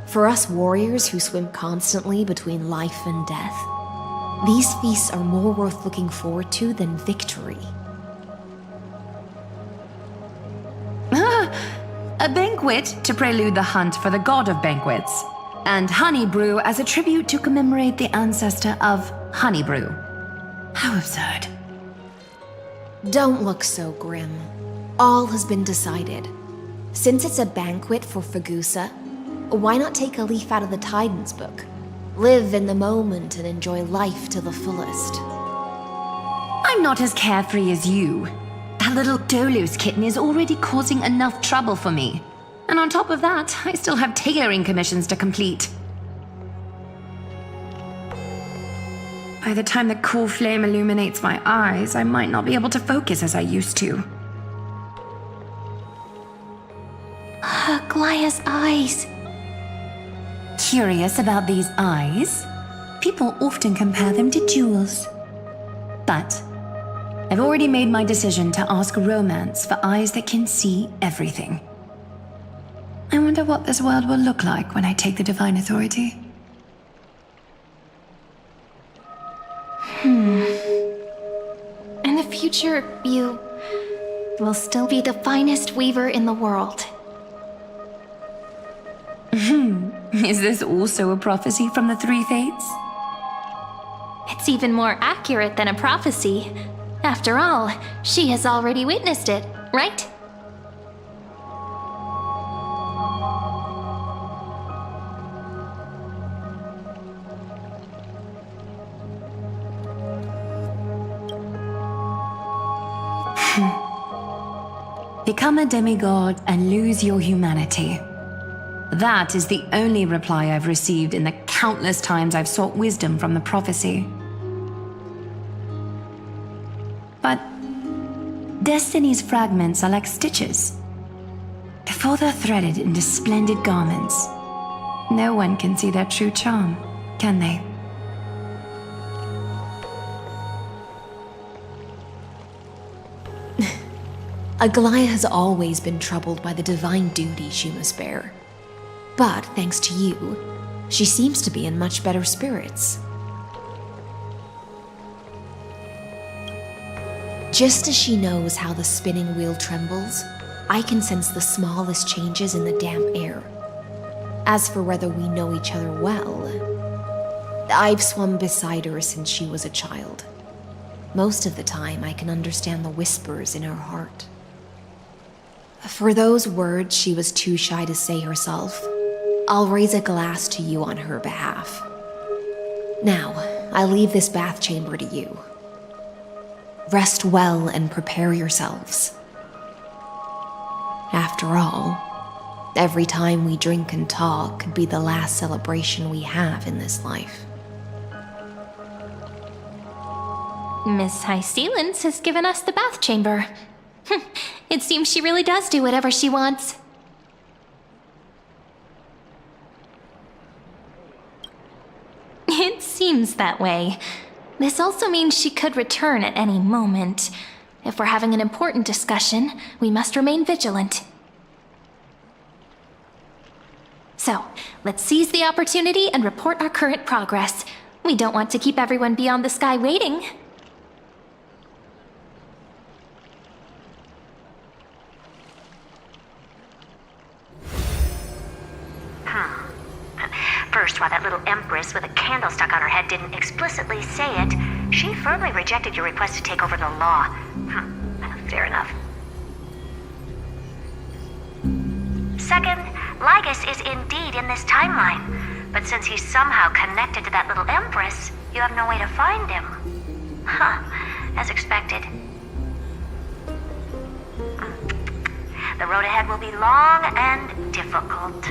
[SPEAKER 8] For us warriors who swim constantly between life and death, these feasts are more worth looking forward to than victory.
[SPEAKER 7] A banquet to prelude the hunt for the god of banquets, and honey brew as a tribute to commemorate the ancestor of honey brew. How absurd.
[SPEAKER 8] Don't look so grim. All has been decided. Since it's a banquet for Fagusa, why not take a leaf out of the Tidens book? Live in the moment and enjoy life to the fullest.
[SPEAKER 7] I'm not as carefree as you. That little Dolos kitten is already causing enough trouble for me. And on top of that, I still have tailoring commissions to complete. By the time the cool flame illuminates my eyes, I might not be able to focus as I used to.
[SPEAKER 3] Glaya's eyes.
[SPEAKER 7] Curious about these eyes? People often compare them to jewels. But I've already made my decision to ask Romance for eyes that can see everything. I wonder what this world will look like when I take the Divine Authority.
[SPEAKER 3] In the future, you will still be the finest weaver in the world.
[SPEAKER 7] Is this also a prophecy from the Three Fates?
[SPEAKER 3] It's even more accurate than a prophecy. After all, she has already witnessed it, right?
[SPEAKER 7] Become a demigod and lose your humanity. That is the only reply I've received in the countless times I've sought wisdom from the prophecy. But Destiny's fragments are like stitches. Before they're threaded into splendid garments, no one can see their true charm, can they?
[SPEAKER 8] Aglaya has always been troubled by the divine duty she must bear. But thanks to you, she seems to be in much better spirits. Just as she knows how the spinning wheel trembles, I can sense the smallest changes in the damp air. As for whether we know each other well, I've swum beside her since she was a child. Most of the time, I can understand the whispers in her heart. For those words she was too shy to say herself, I'll raise a glass to you on her behalf. Now, I leave this bath chamber to you. Rest well and prepare yourselves. After all, every time we drink and talk could be the last celebration we have in this life.
[SPEAKER 3] Miss High Sealance has given us the bath chamber. It seems she really does do whatever she wants. It seems that way. This also means she could return at any moment. If we're having an important discussion, we must remain vigilant. So, let's seize the opportunity and report our current progress. We don't want to keep everyone beyond the sky waiting.
[SPEAKER 16] First, while that little empress with a candle stuck on her head didn't explicitly say it, she firmly rejected your request to take over the law. Fair enough. Second, Lygus is indeed in this timeline, but since he's somehow connected to that little empress, you have no way to find him. As expected. The road ahead will be long and difficult.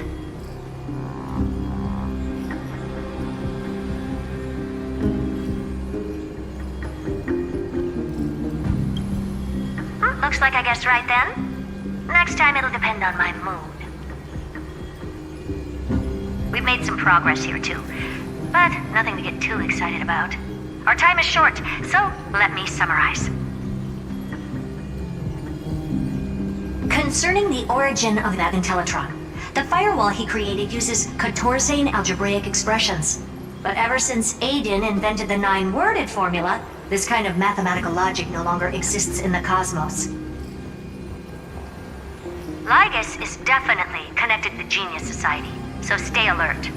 [SPEAKER 16] Looks like I guessed right then. Next time it'll depend on my mood. We've made some progress here too, but nothing to get too excited about. Our time is short, so let me summarize. Concerning the origin of that Intellitron, the firewall he created uses Katorzane algebraic expressions. But ever since Aiden invented the 9-worded formula, this kind of mathematical logic no longer exists in the cosmos. Lygus is definitely connected to the Genius Society, so stay alert.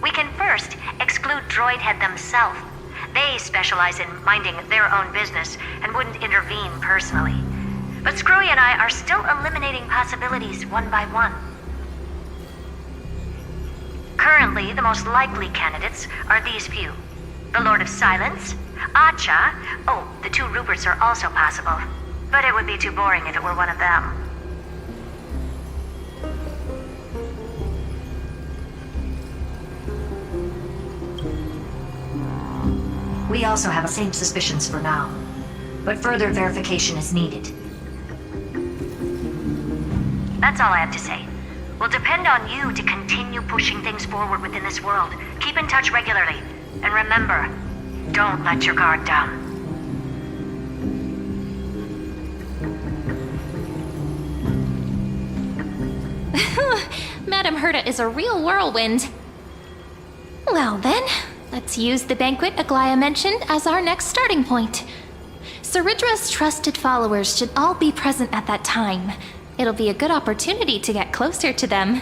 [SPEAKER 16] We can first exclude Droidhead themselves. They specialize in minding their own business and wouldn't intervene personally. But Screwy and I are still eliminating possibilities one by one. Currently, the most likely candidates are these few. The Lord of Silence, Acha, oh, the 2 Ruperts are also possible. But it would be too boring if it were one of them. We also have the same suspicions for now, but further verification is needed. That's all I have to say. We'll depend on you to continue pushing things forward within this world. Keep in touch regularly, and remember, don't let your guard down.
[SPEAKER 3] Madame Herta is a real whirlwind. Well then, let's use the banquet Aglaya mentioned as our next starting point. Ceridra's trusted followers should all be present at that time. It'll be a good opportunity to get closer to them.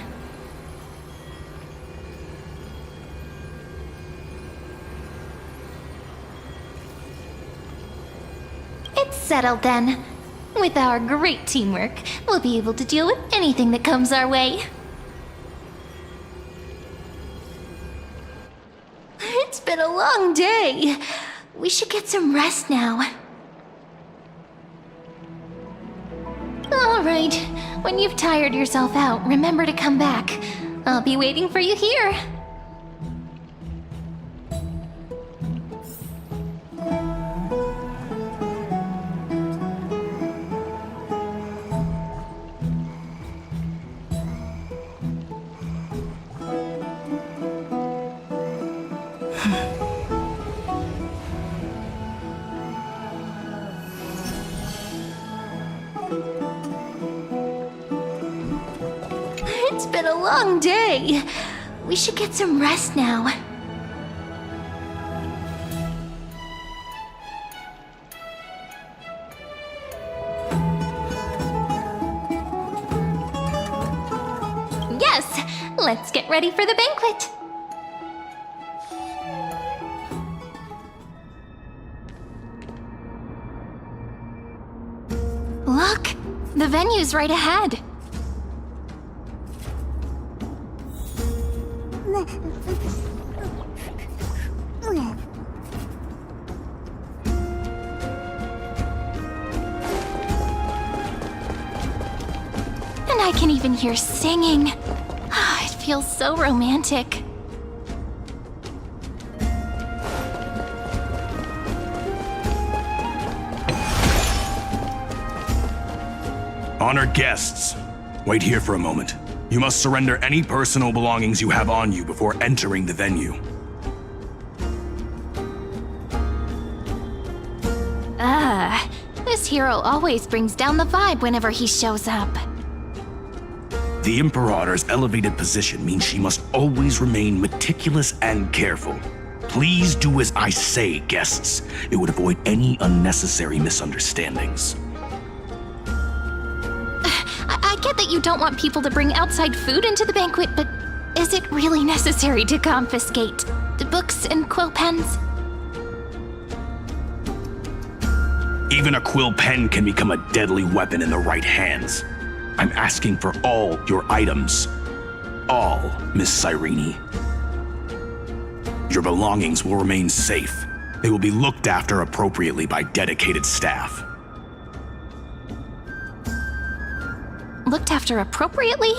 [SPEAKER 3] It's settled then. With our great teamwork, we'll be able to deal with anything that comes our way. It's been a long day. We should get some rest now. All right. When you've tired yourself out, remember to come back. I'll be waiting for you here. It's been a long day. We should get some rest now. Yes, let's get ready for the banquet. Look, the venue's right ahead. And I can even hear singing. It feels so romantic.
[SPEAKER 4] Honored guests, wait here for a moment. You must surrender any personal belongings you have on you before entering the venue.
[SPEAKER 3] This hero always brings down the vibe whenever he shows up.
[SPEAKER 4] The Imperator's elevated position means she must always remain meticulous and careful. Please do as I say, guests. It would avoid any unnecessary misunderstandings.
[SPEAKER 3] I get that you don't want people to bring outside food into the banquet, but is it really necessary to confiscate the books and quill pens?
[SPEAKER 4] Even a quill pen can become a deadly weapon in the right hands. I'm asking for all your items. All, Miss Cyrene. Your belongings will remain safe. They will be looked after appropriately by dedicated staff.
[SPEAKER 3] looked after appropriately?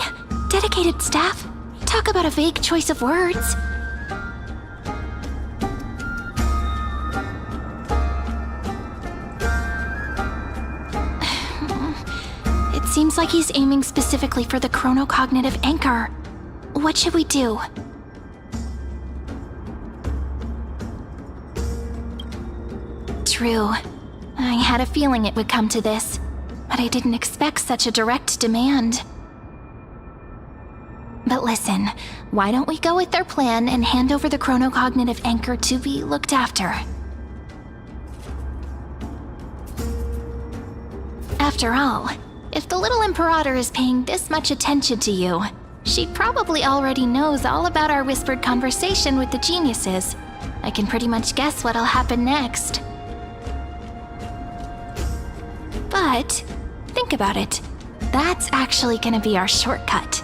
[SPEAKER 3] Dedicated staff? Talk about a vague choice of words. It seems like he's aiming specifically for the chronocognitive anchor. What should we do? True. I had a feeling it would come to this, but I didn't expect such a direct demand. But listen, why don't we go with their plan and hand over the chronocognitive anchor to be looked after? After all, if the little Imperator is paying this much attention to you, she probably already knows all about our whispered conversation with the geniuses. I can pretty much guess what'll happen next. But, think about it. That's actually gonna be our shortcut.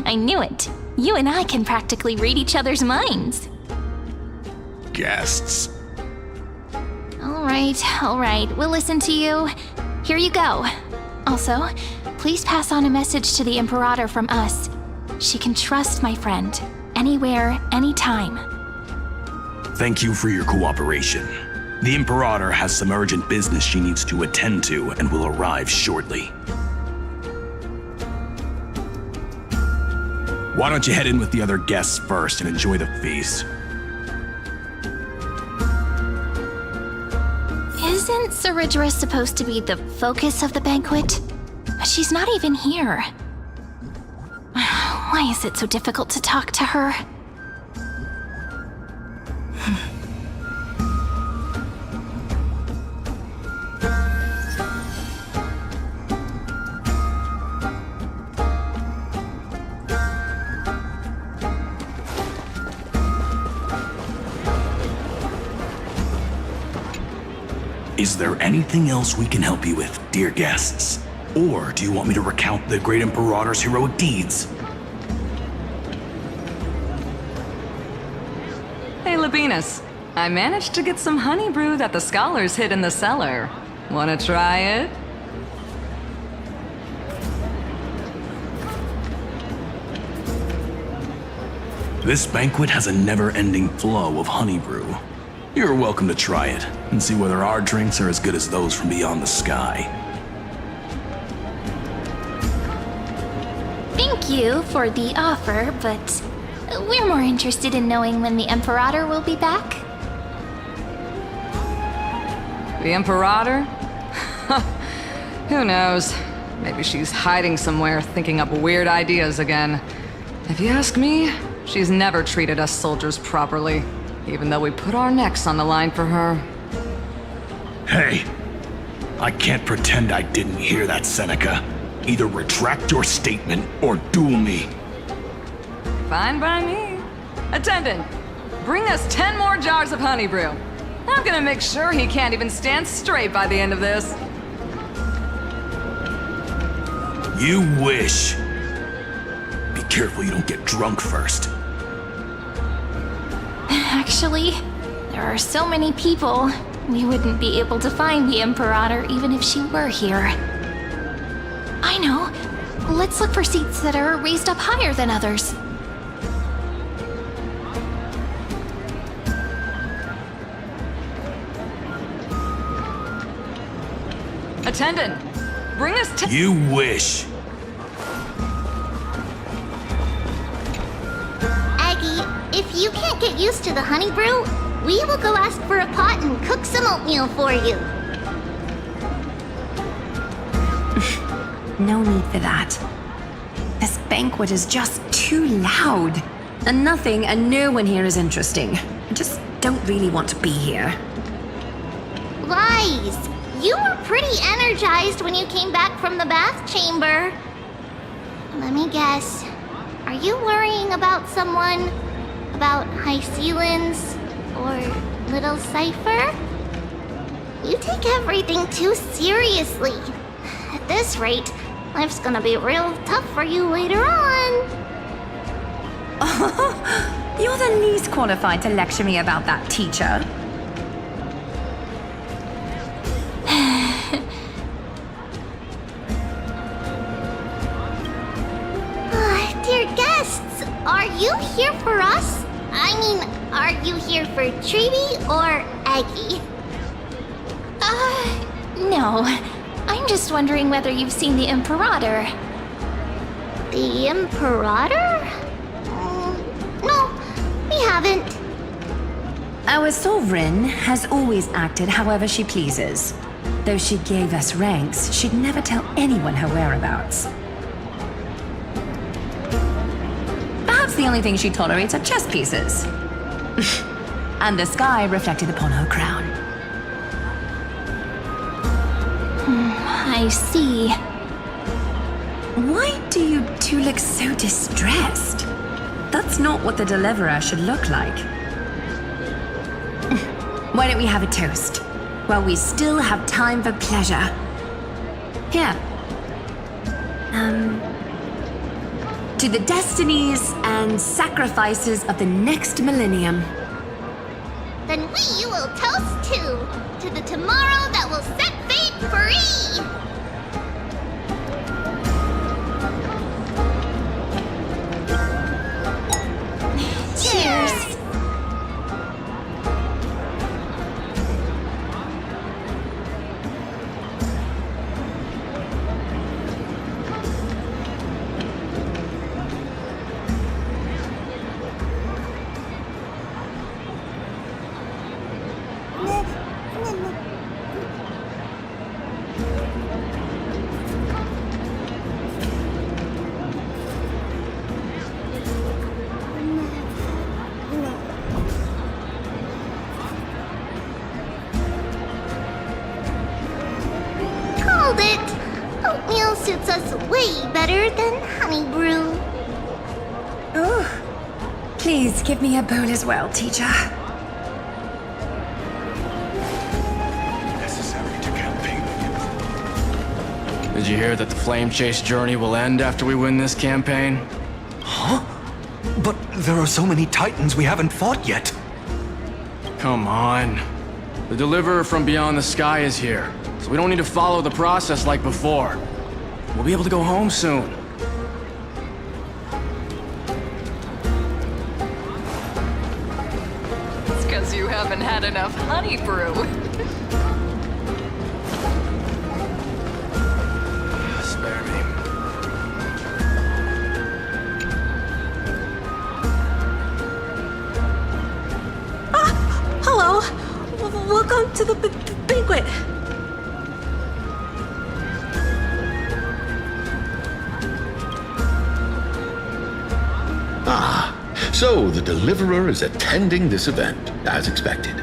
[SPEAKER 3] I knew it. You and I can practically read each other's minds.
[SPEAKER 4] Guests.
[SPEAKER 3] All right, we'll listen to you. Here you go. Also, please pass on a message to the Imperator from us. She can trust my friend, anywhere, anytime.
[SPEAKER 4] Thank you for your cooperation. The Imperator has some urgent business she needs to attend to and will arrive shortly. Why don't you head in with the other guests first and enjoy the feast?
[SPEAKER 3] Isn't Saridra supposed to be the focus of the banquet? But she's not even here. Why is it so difficult to talk to her?
[SPEAKER 4] Is there anything else we can help you with, dear guests? Or do you want me to recount the great Imperator's heroic deeds?
[SPEAKER 5] Hey, Labinas. I managed to get some honey brew that the scholars hid in the cellar. Wanna try it?
[SPEAKER 4] This banquet has a never-ending flow of honey brew. You're welcome to try it and see whether our drinks are as good as those from beyond the sky.
[SPEAKER 3] Thank you for the offer, but we're more interested in knowing when the Imperator will be back.
[SPEAKER 5] The Imperator? Who knows? Maybe she's hiding somewhere, thinking up weird ideas again. If you ask me, she's never treated us soldiers properly, even though we put our necks on the line for her.
[SPEAKER 4] Hey, I can't pretend I didn't hear that, Seneca. Either retract your statement or duel me.
[SPEAKER 5] Fine by me. Attendant, bring us 10 more jars of honey brew. I'm gonna make sure he can't even stand straight by the end of this.
[SPEAKER 4] You wish. Be careful you don't get drunk first.
[SPEAKER 3] Actually, there are so many people, we wouldn't be able to find the Imperator even if she were here. I know. Let's look for seats that are raised up higher than others.
[SPEAKER 5] Attendant, bring us 10—
[SPEAKER 4] You wish.
[SPEAKER 6] Aggie, if you can't get used to the honey brew, we will go ask for a pot and cook some oatmeal for you.
[SPEAKER 7] No need for that. This banquet is just too loud. And nothing and no one here is interesting. I just don't really want to be here.
[SPEAKER 6] Lies! You were pretty energized when you came back from the bath chamber. Let me guess. Are you worrying about someone? About High Ceilings? Or Little Cypher? You take everything too seriously. this rate, life's gonna be real tough for you later on.
[SPEAKER 7] You're the least qualified to lecture me about that, teacher.
[SPEAKER 6] Dear guests, are you here for us? I mean, are you here for Treeby or Aggie?
[SPEAKER 3] No. I'm just wondering whether you've seen the Imperator.
[SPEAKER 6] The Imperator? No, we haven't.
[SPEAKER 7] Our sovereign has always acted however she pleases. Though she gave us ranks, she'd never tell anyone her whereabouts. Perhaps the only thing she tolerates are chess pieces. And the sky reflected upon her crown.
[SPEAKER 3] I see.
[SPEAKER 7] Why do you two look so distressed? That's not what the Deliverer should look like. Why don't we have a toast? While we still have time for pleasure. Here. To the destinies and sacrifices of the next millennium.
[SPEAKER 6] Then we will toast to the tomorrow that will set fate free!
[SPEAKER 3] Cheers!
[SPEAKER 6] Called it! Oatmeal suits us way better than honey brew.
[SPEAKER 7] Oh, please give me a bowl as well, teacher.
[SPEAKER 4] Necessary to campaign.
[SPEAKER 13] Did you hear that the Flame Chase journey will end after we win this campaign?
[SPEAKER 17] Huh? But there are so many Titans we haven't fought yet.
[SPEAKER 13] Come on. The Deliverer from beyond the sky is here, so we don't need to follow the process like before. We'll be able to go home soon.
[SPEAKER 5] It's because you haven't had enough honey brew.
[SPEAKER 13] Spare me.
[SPEAKER 1] Hello. Welcome to the banquet.
[SPEAKER 2] So the Deliverer is attending this event, as expected.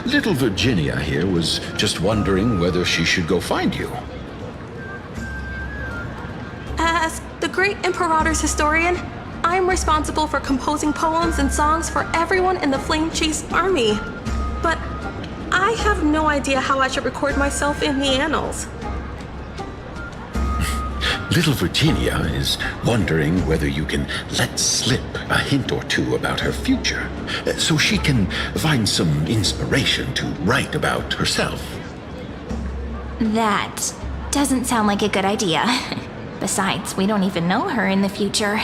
[SPEAKER 2] Little Virginia here was just wondering whether she should go find you.
[SPEAKER 1] As the great Imperator's historian, I'm responsible for composing poems and songs for everyone in the Flame Chase army. But I have no idea how I should record myself in the annals.
[SPEAKER 2] Little Virginia is wondering whether you can let slip a hint or two about her future, so she can find some inspiration to write about herself.
[SPEAKER 3] That doesn't sound like a good idea. Besides, we don't even know her in the future.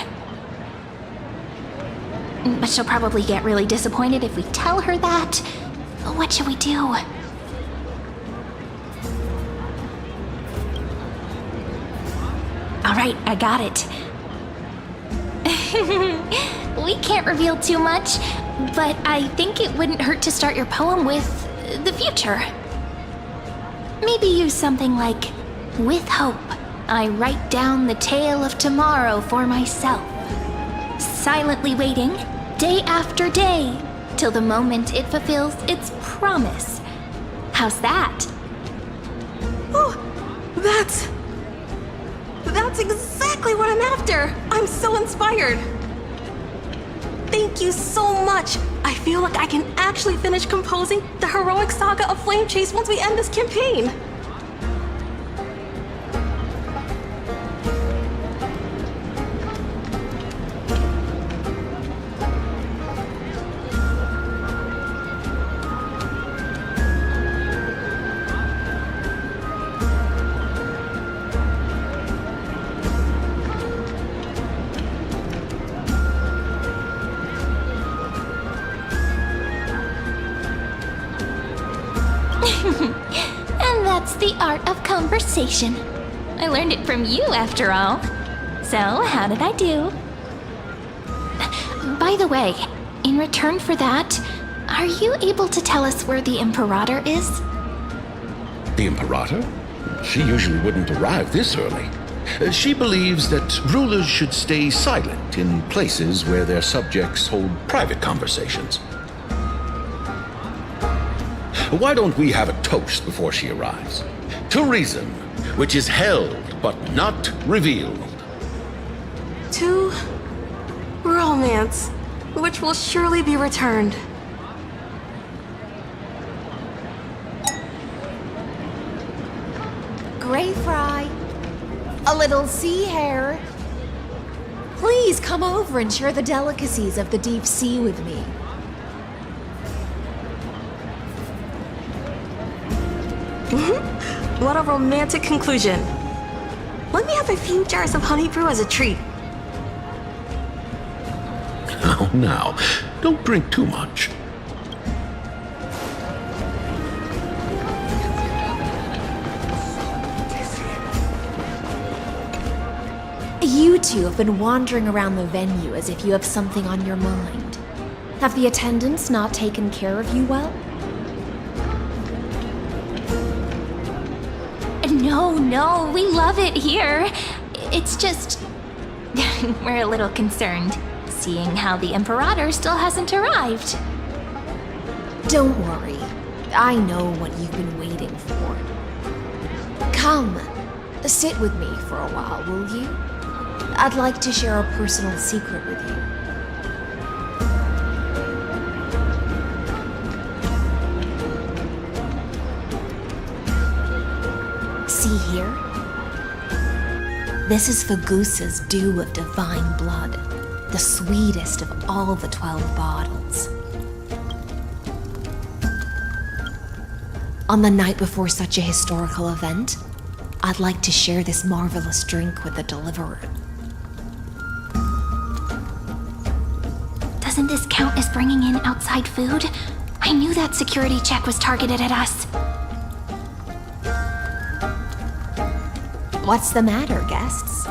[SPEAKER 3] But she'll probably get really disappointed if we tell her that. What should we do? All right, I got it. We can't reveal too much, but I think it wouldn't hurt to start your poem with the future. Maybe use something like, "With hope, I write down the tale of tomorrow for myself, silently waiting, day after day, till the moment it fulfills its promise." How's that?
[SPEAKER 1] Oh, that's exactly what I'm after. I'm so inspired. Thank you so much. I feel like I can actually finish composing the heroic saga of Flame Chase once we end this campaign.
[SPEAKER 3] And that's the art of conversation. I learned it from you, after all. So, how did I do? By the way, in return for that, are you able to tell us where the Imperator is?
[SPEAKER 2] The Imperator? She usually wouldn't arrive this early. She believes that rulers should stay silent in places where their subjects hold private conversations. Why don't we have a toast before she arrives? To reason, which is held but not revealed.
[SPEAKER 1] To romance, which will surely be returned.
[SPEAKER 8] Gray fry. A little sea hare. Please come over and share the delicacies of the deep sea with me.
[SPEAKER 1] What a romantic conclusion. Let me have a few jars of honey brew as a treat.
[SPEAKER 2] Oh, now, don't drink too much.
[SPEAKER 8] You two have been wandering around the venue as if you have something on your mind. Have the attendants not taken care of you well?
[SPEAKER 3] No, we love it here. It's just... we're a little concerned, seeing how the Imperator still hasn't arrived.
[SPEAKER 8] Don't worry. I know what you've been waiting for. Come, sit with me for a while, will you? I'd like to share a personal secret with you. See here? This is Fagusa's dew of divine blood, the sweetest of all the 12 bottles. On the night before such a historical event, I'd like to share this marvelous drink with the Deliverer.
[SPEAKER 3] Doesn't this count as bringing in outside food? I knew that security check was targeted at us.
[SPEAKER 8] What's the matter, guests?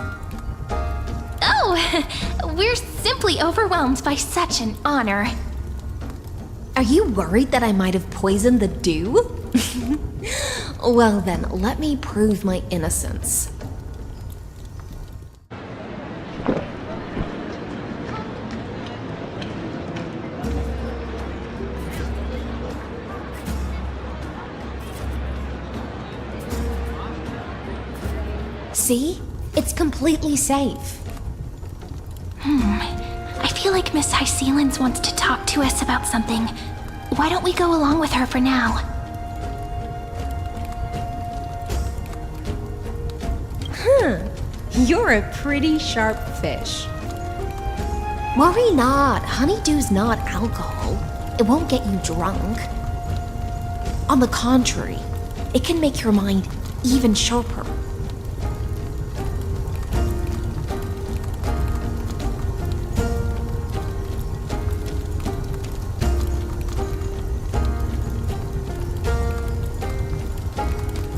[SPEAKER 3] Oh, we're simply overwhelmed by such an honor.
[SPEAKER 8] Are you worried that I might have poisoned the dew? Well then, let me prove my innocence. See? It's completely safe.
[SPEAKER 3] I feel like Miss Hysealans wants to talk to us about something. Why don't we go along with her for now?
[SPEAKER 8] You're a pretty sharp fish. Worry not. Honeydew's not alcohol. It won't get you drunk. On the contrary, it can make your mind even sharper.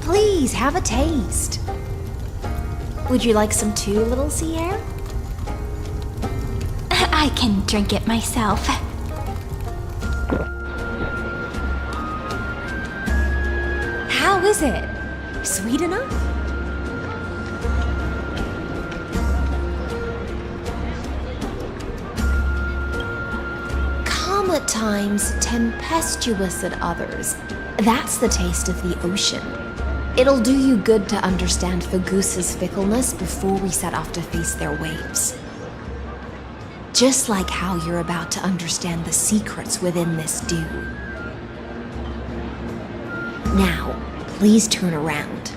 [SPEAKER 8] Please have a taste. Would you like some too, little sea hare?
[SPEAKER 3] I can drink it myself.
[SPEAKER 8] How is it? Sweet enough? Calm at times, tempestuous at others. That's the taste of the ocean. It'll do you good to understand Fagusa's fickleness before we set off to face their waves. Just like how you're about to understand the secrets within this dew. Now, please turn around.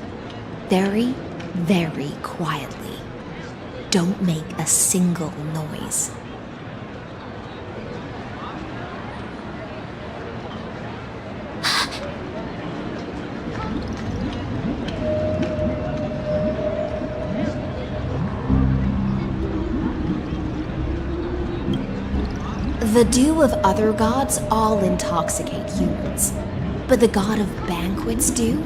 [SPEAKER 8] Very, very quietly. Don't make a single noise. The dew of other gods all intoxicate humans. But the god of banquets do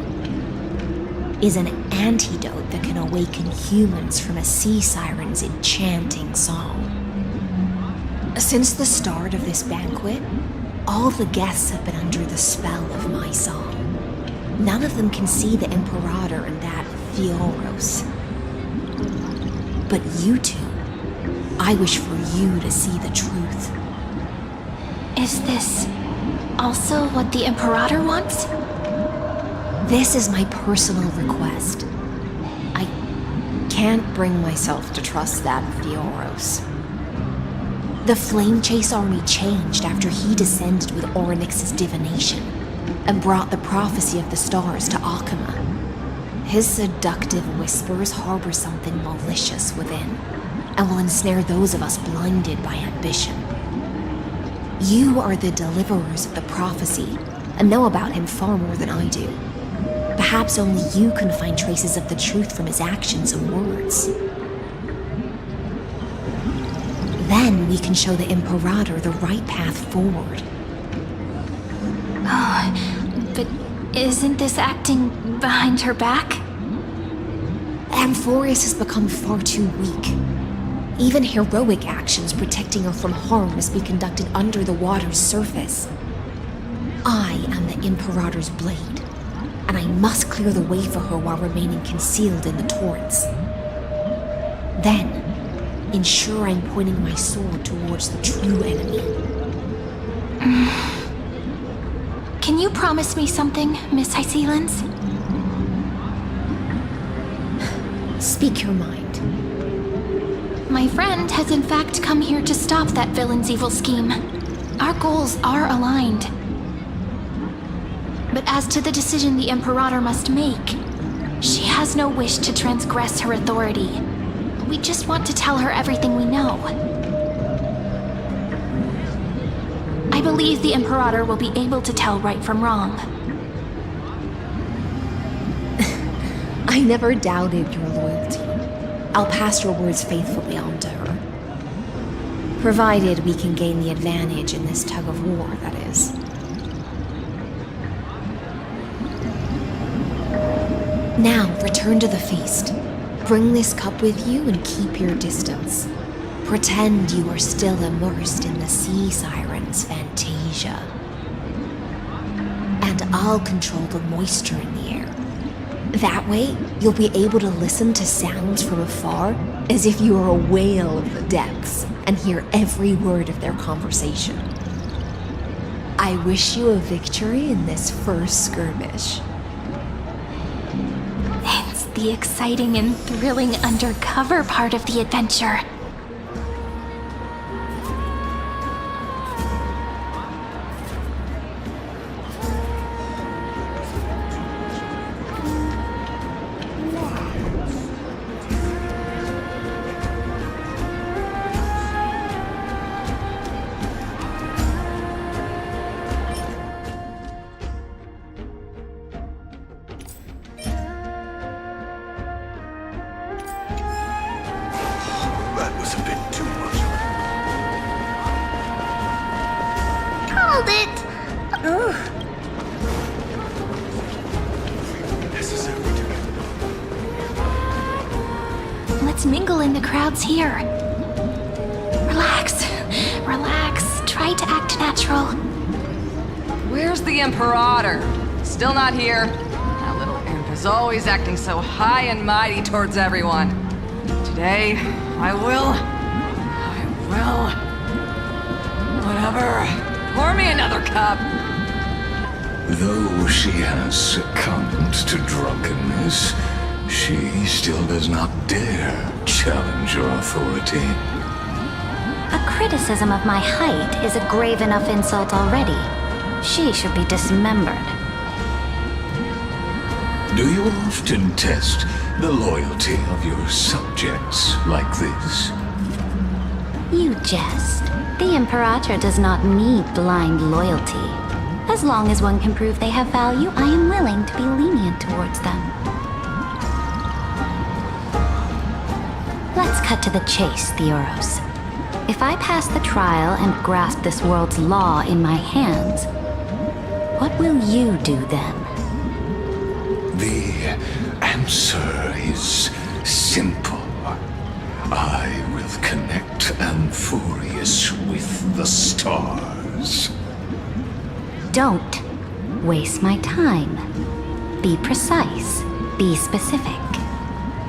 [SPEAKER 8] is an antidote that can awaken humans from a sea siren's enchanting song. Since the start of this banquet, all the guests have been under the spell of my song. None of them can see the Imperator and that Fioros. But you two, I wish for you to see the truth.
[SPEAKER 3] Is this also what the Imperator wants?
[SPEAKER 8] This is my personal request. I can't bring myself to trust that Fioros. The Flame Chase army changed after he descended with Orynyx's divination and brought the prophecy of the stars to Akuma. His seductive whispers harbor something malicious within and will ensnare those of us blinded by ambition. You are the deliverers of the prophecy and know about him far more than I do. Perhaps only you can find traces of the truth from his actions and words. Then we can show the Imperator the right path forward.
[SPEAKER 3] Oh, but isn't this acting behind her back?
[SPEAKER 8] Amphorius has become far too weak. Even heroic actions protecting her from harm must be conducted under the water's surface. I am the Imperator's blade, and I must clear the way for her while remaining concealed in the torrents. Then, ensure I'm pointing my sword towards the true enemy.
[SPEAKER 3] Can you promise me something, Miss Hycelens?
[SPEAKER 8] Speak your mind.
[SPEAKER 3] My friend has in fact come here to stop that villain's evil scheme. Our goals are aligned. But as to the decision the Imperator must make, she has no wish to transgress her authority. We just want to tell her everything we know. I believe the Imperator will be able to tell right from wrong.
[SPEAKER 8] I never doubted your loyalty. I'll pass your words faithfully on to her. Provided we can gain the advantage in this tug of war, that is. Now, return to the feast. Bring this cup with you and keep your distance. Pretend you are still immersed in the sea siren's fantasia. And I'll control the moisture in the air. That way, you'll be able to listen to sounds from afar as if you were a whale of the depths and hear every word of their conversation. I wish you a victory in this first skirmish.
[SPEAKER 3] It's the exciting and thrilling undercover part of the adventure.
[SPEAKER 12] That was a bit too much.
[SPEAKER 6] Hold it!
[SPEAKER 3] Let's mingle in the crowds here. Relax. Relax. Try to act natural.
[SPEAKER 5] Where's the Imperator? Still not here. That little imp is always acting so high and mighty towards everyone. Today, I will. Whatever. Pour me another cup.
[SPEAKER 12] Though she has succumbed to drunkenness, she still does not dare challenge your authority.
[SPEAKER 11] A criticism of my height is a grave enough insult already. She should be dismembered.
[SPEAKER 12] Do you often test the loyalty of your subjects like this?
[SPEAKER 11] You jest. The Imperator does not need blind loyalty. As long as one can prove they have value, I am willing to be lenient towards them. Let's cut to the chase, Theoros. If I pass the trial and grasp this world's law in my hands, What will you do then?
[SPEAKER 12] The answer is simple. I will connect Amphorius with the stars.
[SPEAKER 11] Don't waste my time. Be precise. Be specific.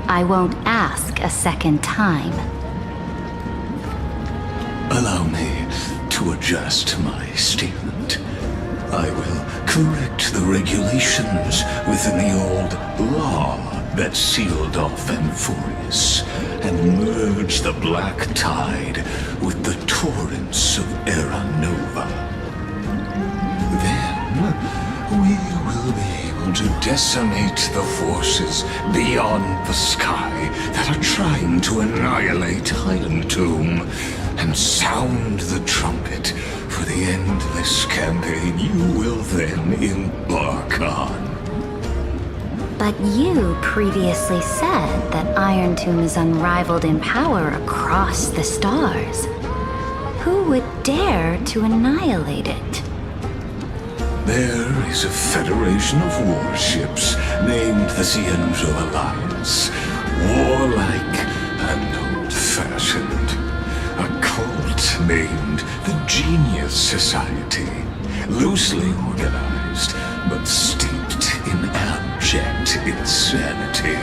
[SPEAKER 11] I won't ask a second time.
[SPEAKER 12] Allow me to adjust my statement. I will correct the regulations within the old law that sealed off Amphorius and merge the black tide with the torrents of Era Nova. Then we will be able to decimate the forces beyond the sky that are trying to annihilate Iron Tomb and sound the trumpet for the endless campaign you will then embark on.
[SPEAKER 11] But you previously said that Iron Tomb is unrivaled in power across the stars. Who would dare to annihilate it?
[SPEAKER 12] There is a federation of warships named the Cienzo Alliance. Warlike and old-fashioned. A cult named the Genius Society. Loosely organized, but steeped in abject insanity.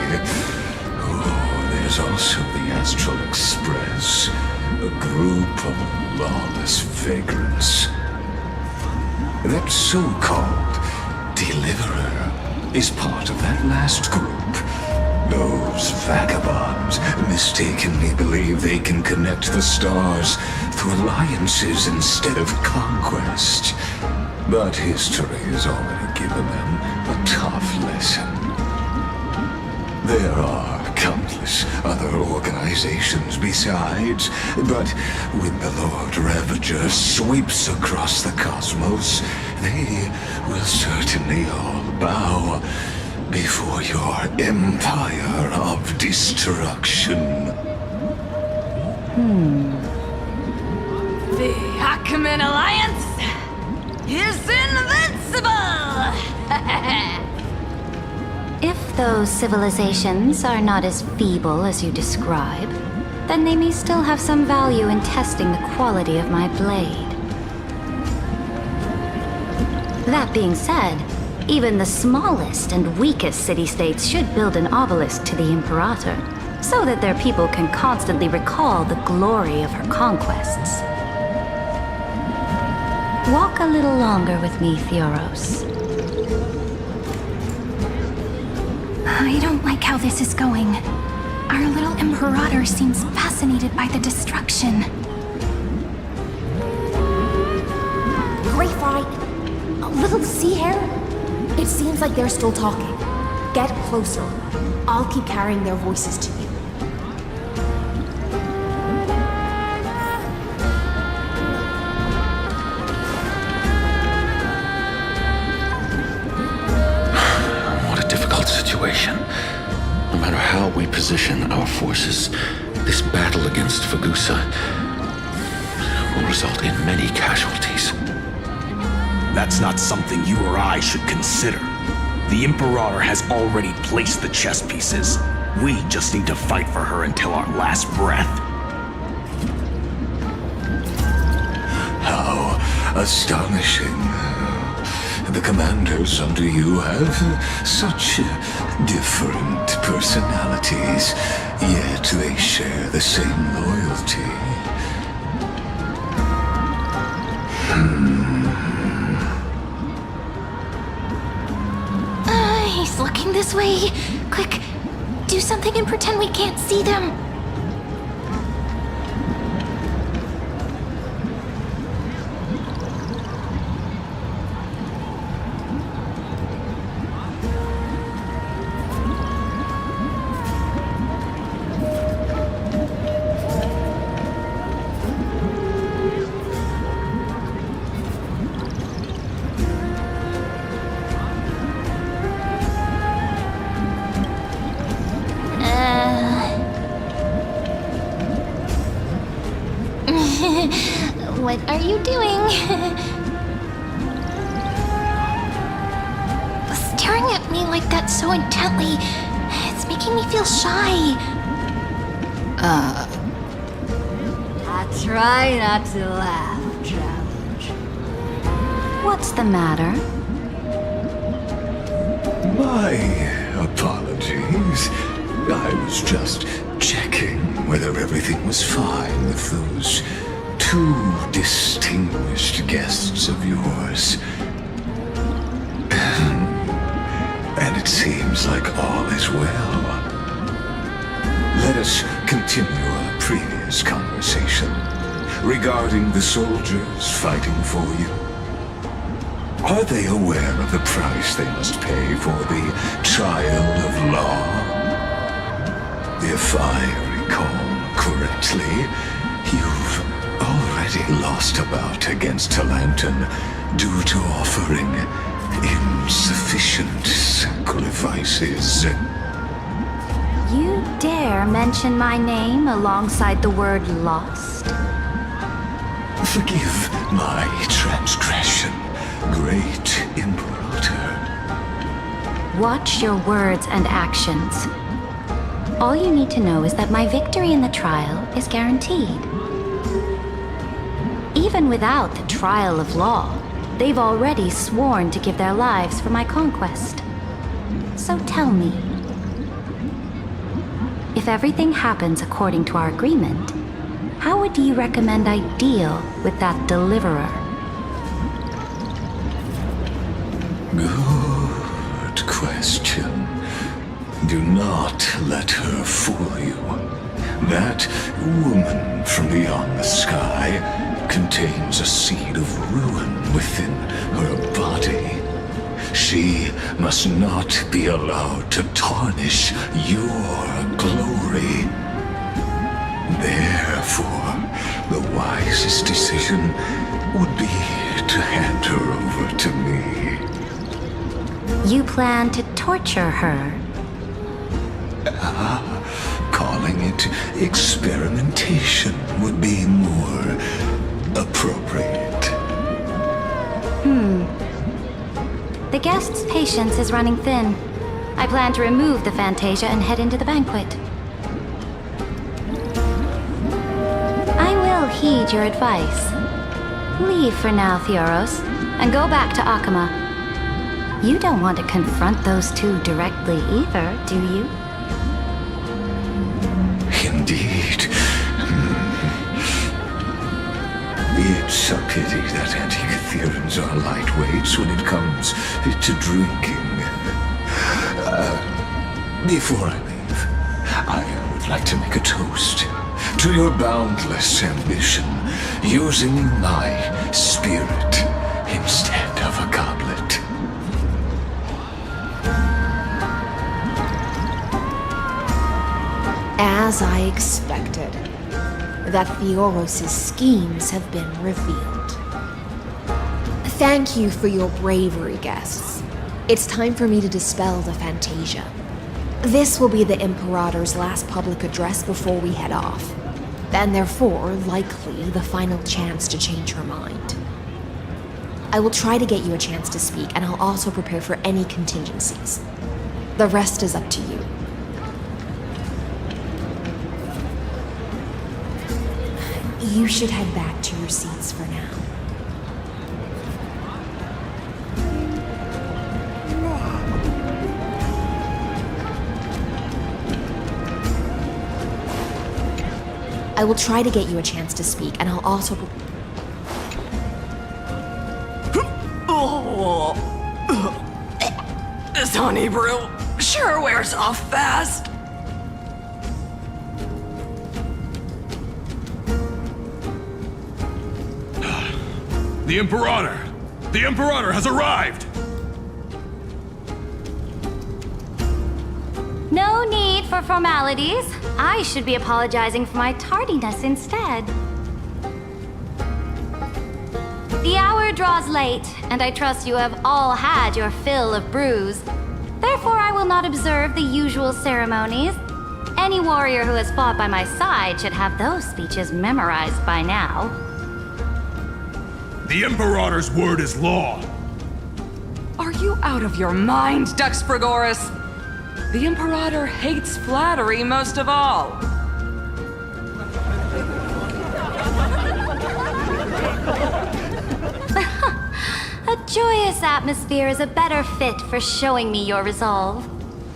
[SPEAKER 12] Oh, there's also the Astral Express. A group of lawless vagrants. That so-called Deliverer is part of that last group. Those vagabonds mistakenly believe they can connect the stars through alliances instead of conquest. But history has already given them a tough lesson. There are countless other organizations besides, but when the Lord Ravager sweeps across the cosmos, they will certainly all bow before your empire of destruction.
[SPEAKER 7] The Ackman Alliance is invincible!
[SPEAKER 11] If those civilizations are not as feeble as you describe, then they may still have some value in testing the quality of my blade. That being said, even the smallest and weakest city-states should build an obelisk to the Imperator, so that their people can constantly recall the glory of her conquests. Walk a little longer with me, Theoros.
[SPEAKER 3] I don't like how this is going. Our little Imperator seems fascinated by the destruction.
[SPEAKER 8] Great fight. A little sea hare? It seems like they're still talking. Get closer. I'll keep carrying their voices to you.
[SPEAKER 2] What a difficult situation. No matter how we position our forces, this battle against Fagusa will result in many casualties.
[SPEAKER 4] That's not something you or I should consider. The Imperator has already placed the chess pieces. We just need to fight for her until our last breath.
[SPEAKER 12] How astonishing. The commanders under you have such different personalities, yet they share the same loyalty.
[SPEAKER 3] He's looking this way. Quick, do something and pretend we can't see them. What are you doing? so intently. It's making me feel shy.
[SPEAKER 11] I try not to laugh, Challenge. What's the matter?
[SPEAKER 12] My apologies. I was just checking whether everything was fine with those two distinguished guests of yours. And it seems like all is well. Let us continue our previous conversation regarding the soldiers fighting for you. Are they aware of the price they must pay for the trial of law? If I recall correctly, you've already lost a bout against Talanton due to offering insufficient sacrifices.
[SPEAKER 11] You dare mention my name alongside the word lost?
[SPEAKER 12] Forgive my transgression, great Imperator.
[SPEAKER 11] Watch your words and actions. All you need to know is that my victory in the trial is guaranteed. Even without the trial of law, they've already sworn to give their lives for my conquest. So tell me, if everything happens according to our agreement, how would you recommend I deal with that deliverer?
[SPEAKER 12] Good question. Do not let her fool you. That woman from beyond the sky contains a seed of ruin within her body. She must not be allowed to tarnish your glory. Therefore, the wisest decision would be to hand her over to me.
[SPEAKER 11] You plan to torture her?
[SPEAKER 12] Calling it experimentation would be more appropriate.
[SPEAKER 11] The guest's patience is running thin. I plan to remove the Fantasia and head into the banquet. I will heed your advice. Leave for now, Theoros, and go back to Akama. You don't want to confront those two directly either, do you?
[SPEAKER 12] Indeed. It's a pity that Antikytherians are lightweights when it comes to drinking. Before I leave, I would like to make a toast to your boundless ambition, using my spirit instead of a goblet.
[SPEAKER 8] As I expected, that Theoros' schemes have been revealed. Thank you for your bravery, guests. It's time for me to dispel the Fantasia. This will be the Imperator's last public address before we head off, and therefore, likely, the final chance to change her mind. I will try to get you a chance to speak, and I'll also prepare for any contingencies. The rest is up to you. You should head back to your seats for now. I will try to get you a chance to speak, and I'll also...
[SPEAKER 5] This honey brew sure wears off fast.
[SPEAKER 18] The Imperator! The Imperator has arrived!
[SPEAKER 11] No need for formalities. I should be apologizing for my tardiness instead. The hour draws late, and I trust you have all had your fill of brews. Therefore, I will not observe the usual ceremonies. Any warrior who has fought by my side should have those speeches memorized by now.
[SPEAKER 18] The Imperator's word is law.
[SPEAKER 5] Are you out of your mind, Dux Frigoris? The Imperator hates flattery most of all.
[SPEAKER 11] A joyous atmosphere is a better fit for showing me your resolve.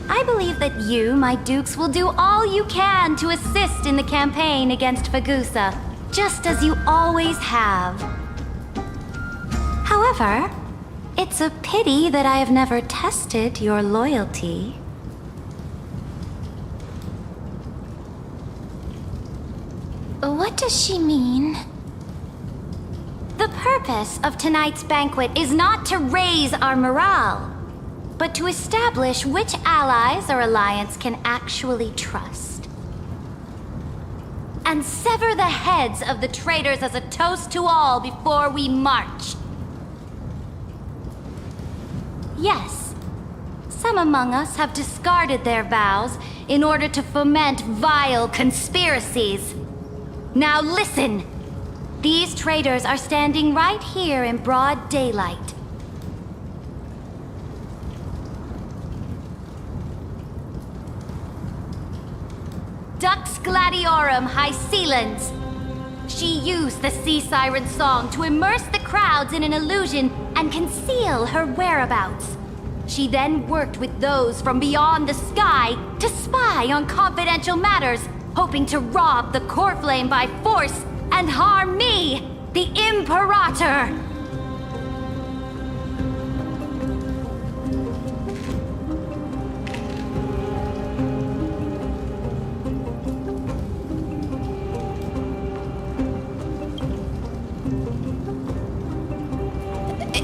[SPEAKER 11] I believe that you, my dukes, will do all you can to assist in the campaign against Fagusa, just as you always have. However, it's a pity that I have never tested your loyalty.
[SPEAKER 3] What does she mean?
[SPEAKER 11] The purpose of tonight's banquet is not to raise our morale, but to establish which allies our alliance can actually trust. And sever the heads of the traitors as a toast to all before we march. Yes, some among us have discarded their vows in order to foment vile conspiracies. Now listen! These traitors are standing right here in broad daylight. Dux Gladiorum Hycelens. She used the Sea Siren song to immerse the crowds in an illusion and conceal her whereabouts. She then worked with those from beyond the sky to spy on confidential matters, hoping to rob the core flame by force and harm me, the Imperator!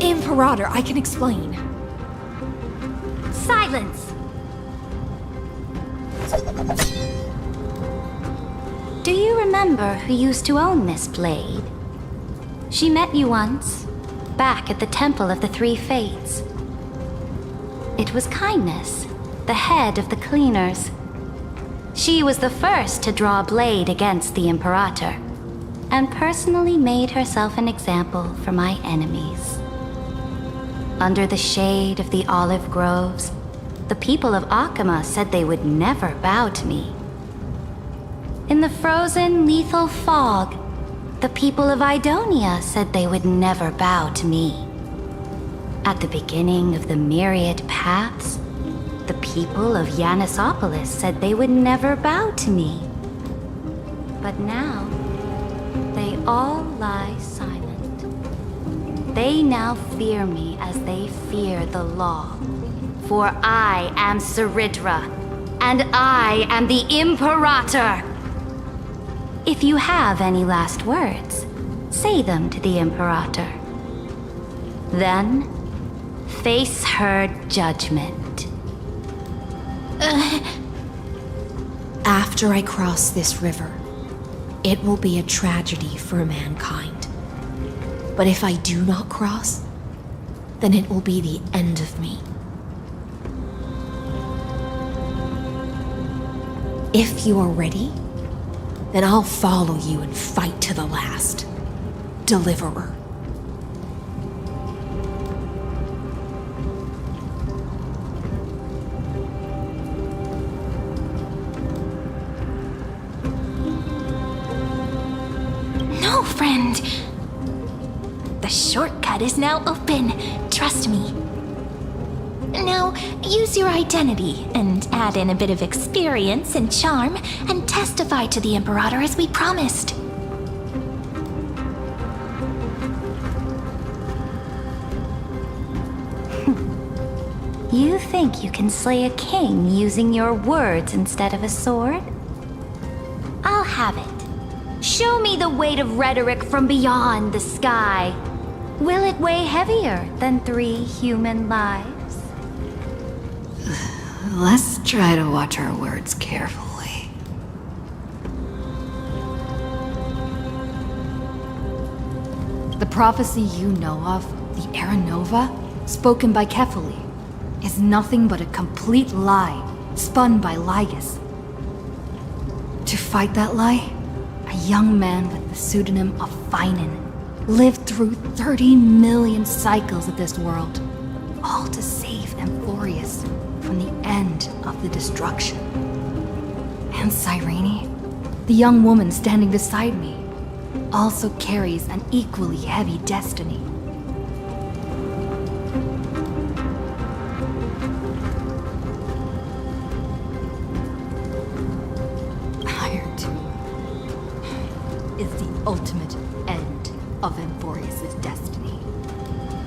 [SPEAKER 8] Imperator, I can explain.
[SPEAKER 11] Silence! Do you remember who used to own this blade? She met you once, back at the Temple of the Three Fates. It was Kindness, the head of the cleaners. She was the first to draw a blade against the Imperator, and personally made herself an example for my enemies. Under the shade of the olive groves, the people of Akama said they would never bow to me. In the frozen, lethal fog, the people of Idonia said they would never bow to me. At the beginning of the myriad paths, the people of Yanisopolis said they would never bow to me. But now, they all lie silent. They now fear me as they fear the law. For I am Ceridra, and I am the Imperator! If you have any last words, say them to the Imperator. Then, face her judgment.
[SPEAKER 8] After I cross this river, it will be a tragedy for mankind. But if I do not cross, then it will be the end of me. If you are ready, then I'll follow you and fight to the last. Deliverer.
[SPEAKER 3] No, friend. The shortcut is now open. Trust me. Now, use your identity and add in a bit of experience and charm and testify to the Imperator as we promised.
[SPEAKER 11] You think you can slay a king using your words instead of a sword? I'll have it. Show me the weight of rhetoric from beyond the sky. Will it weigh heavier than 3 human lives?
[SPEAKER 5] Let's try to watch our words carefully.
[SPEAKER 8] The prophecy you know of, the Era Nova, spoken by Kefali, is nothing but a complete lie, spun by Lygus. To fight that lie, a young man with the pseudonym of Finan lived through 30 million cycles of this world, all to save Amphorius from the end of
[SPEAKER 7] of the destruction. And Cyrene, the young woman standing beside me, also carries an equally heavy destiny. Iron Tomb is the ultimate end of Amphorius' destiny.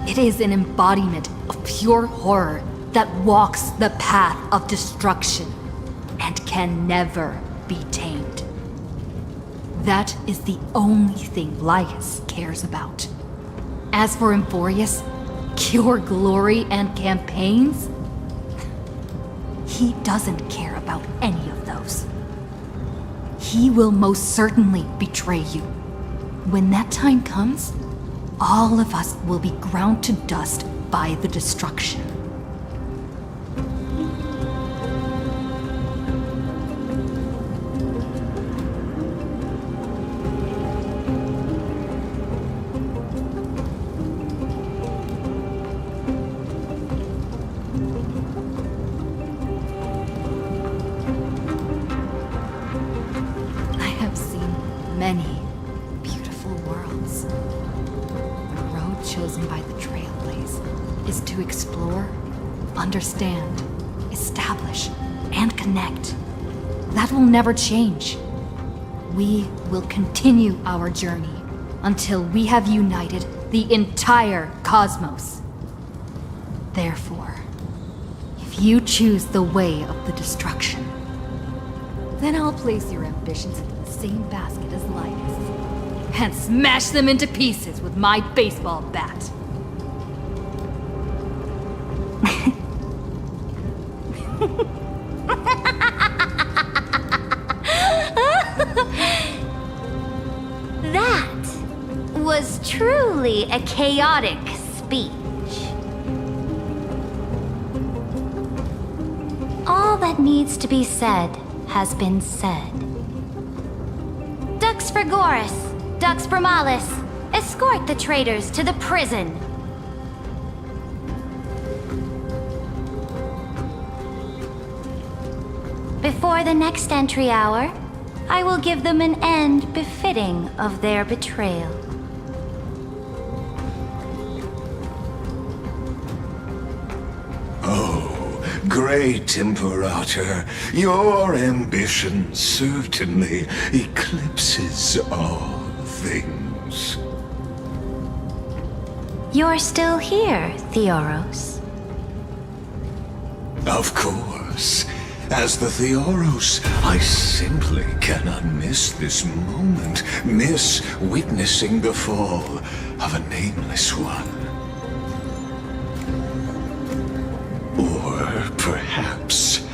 [SPEAKER 7] It is an embodiment of pure horror that walks the path of destruction and can never be tamed. That is the only thing Lycus cares about. As for Amphorius, pure glory and campaigns, he doesn't care about any of those. He will most certainly betray you. When that time comes, all of us will be ground to dust by the destruction. Many beautiful worlds. The road chosen by the Trailblaze is to explore, understand, establish, and connect. That will never change. We will continue our journey until we have united the entire cosmos. Therefore, if you choose the way of the destruction, then I'll place your ambitions into the same basket as Lycus and smash them into pieces with my baseball bat.
[SPEAKER 11] That was truly a chaotic speech. All that needs to be said has been said. Dux Frigoris, Dux Bromalis, escort the traitors to the prison. Before the next entry hour, I will give them an end befitting of their betrayal.
[SPEAKER 12] Great Imperator, your ambition certainly eclipses all things.
[SPEAKER 11] You're still here, Theoros.
[SPEAKER 12] Of course. As the Theoros, I simply cannot miss this moment, miss witnessing the fall of a nameless one. Or perhaps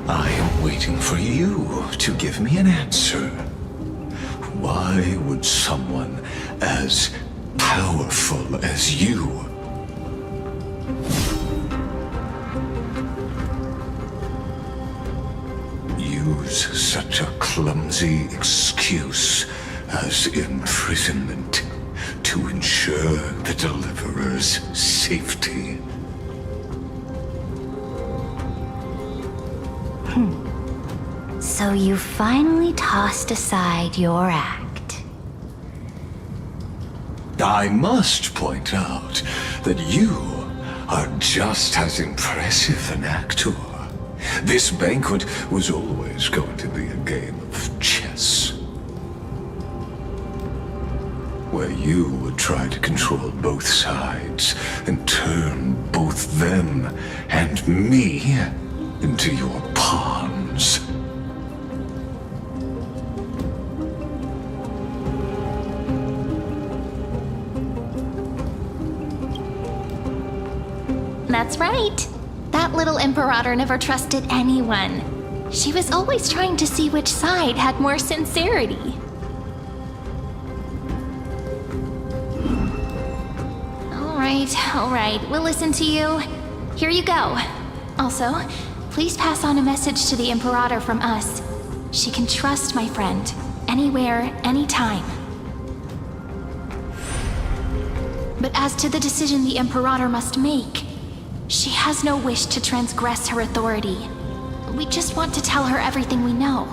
[SPEAKER 12] I am waiting for you to give me an answer. Why would someone as powerful as you use such a clumsy excuse as imprisonment to ensure the Deliverer's safety?
[SPEAKER 11] So you finally tossed aside your act.
[SPEAKER 12] I must point out that you are just as impressive an actor. This banquet was always going to be a game of chess, where you would try to control both sides and turn both them and me into your pawns.
[SPEAKER 3] That's right. That little Imperator never trusted anyone. She was always trying to see which side had more sincerity. All right, we'll listen to you. Here you go. Also, please pass on a message to the Imperator from us. She can trust my friend, anywhere, anytime. But as to the decision the Imperator must make, she has no wish to transgress her authority. We just want to tell her everything we know.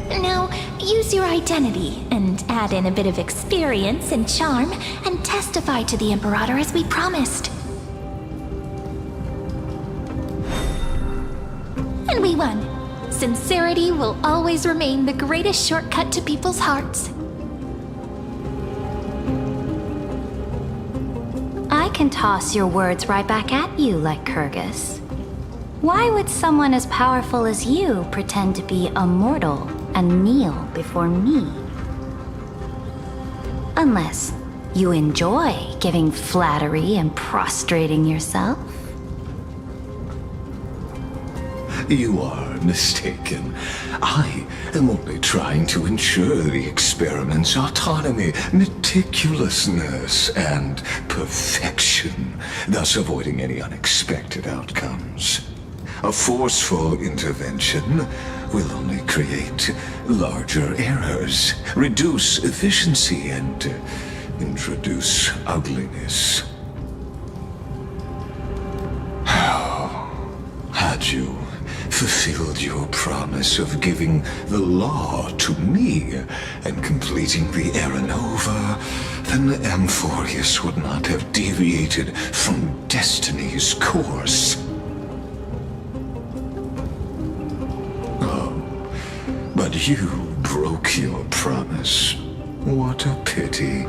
[SPEAKER 3] Now, use your identity and add in a bit of experience and charm and testify to the Imperator as we promised. And we won. Sincerity will always remain the greatest shortcut to people's hearts.
[SPEAKER 11] I can toss your words right back at you like Kyrgyz. Why would someone as powerful as you pretend to be a mortal and kneel before me? Unless you enjoy giving flattery and prostrating yourself.
[SPEAKER 12] You are mistaken. I am only trying to ensure the experiment's autonomy, meticulousness, and perfection, thus avoiding any unexpected outcomes. A forceful intervention will only create larger errors, reduce efficiency, and introduce ugliness. How had you fulfilled your promise of giving the law to me and completing the Aranova, then the Amphorius would not have deviated from destiny's course. Oh, but you broke your promise. What a pity.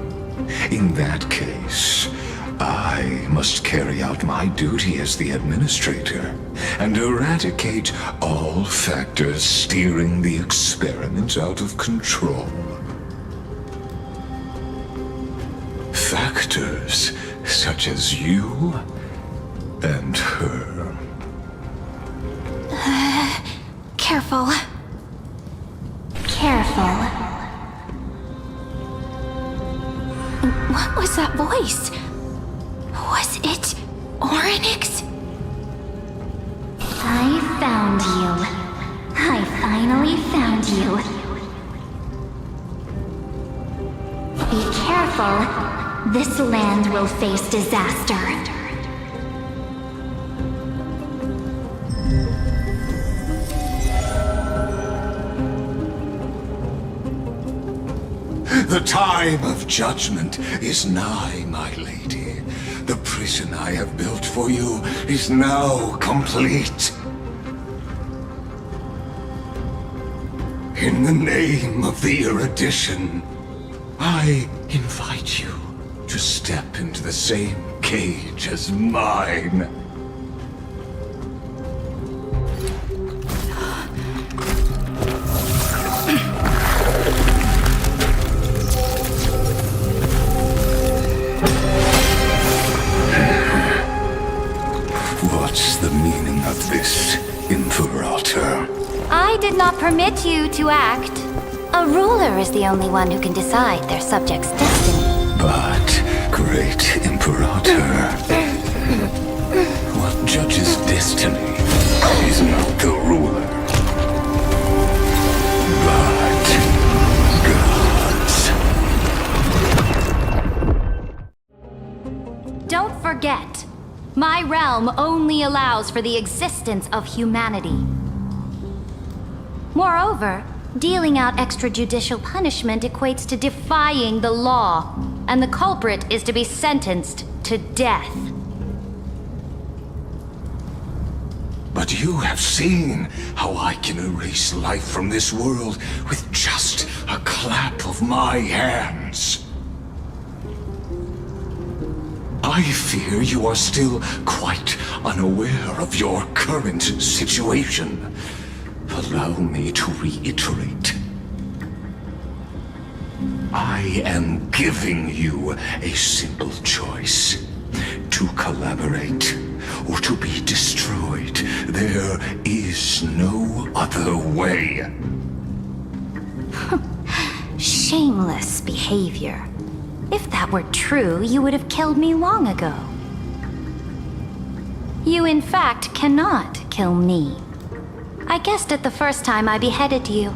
[SPEAKER 12] In that case, I must carry out my duty as the administrator and eradicate all factors steering the experiment out of control. Factors such as you and her.
[SPEAKER 3] Careful. Careful. What was that voice? Was it Oryx?
[SPEAKER 11] I found you. I finally found you. Be careful. This land will face disaster.
[SPEAKER 12] The time of judgment is nigh, my lady. The prison I have built for you is now complete. In the name of the erudition, I invite you to step into the same cage as mine. What's the meaning of this, Imperator?
[SPEAKER 11] I did not permit you to act. A ruler is the only one who can decide their subject's destiny.
[SPEAKER 12] But, great Imperator, what judges destiny is not the ruler, but gods.
[SPEAKER 11] Don't forget, my realm only allows for the existence of humanity. Moreover, dealing out extrajudicial punishment equates to defying the law, and the culprit is to be sentenced to death.
[SPEAKER 12] But you have seen how I can erase life from this world with just a clap of my hands. I fear you are still quite unaware of your current situation. Allow me to reiterate. I am giving you a simple choice. To collaborate or to be destroyed. There is no other way.
[SPEAKER 11] Shameless behavior. If that were true, you would have killed me long ago. You in fact cannot kill me. I guessed it the first time I beheaded you.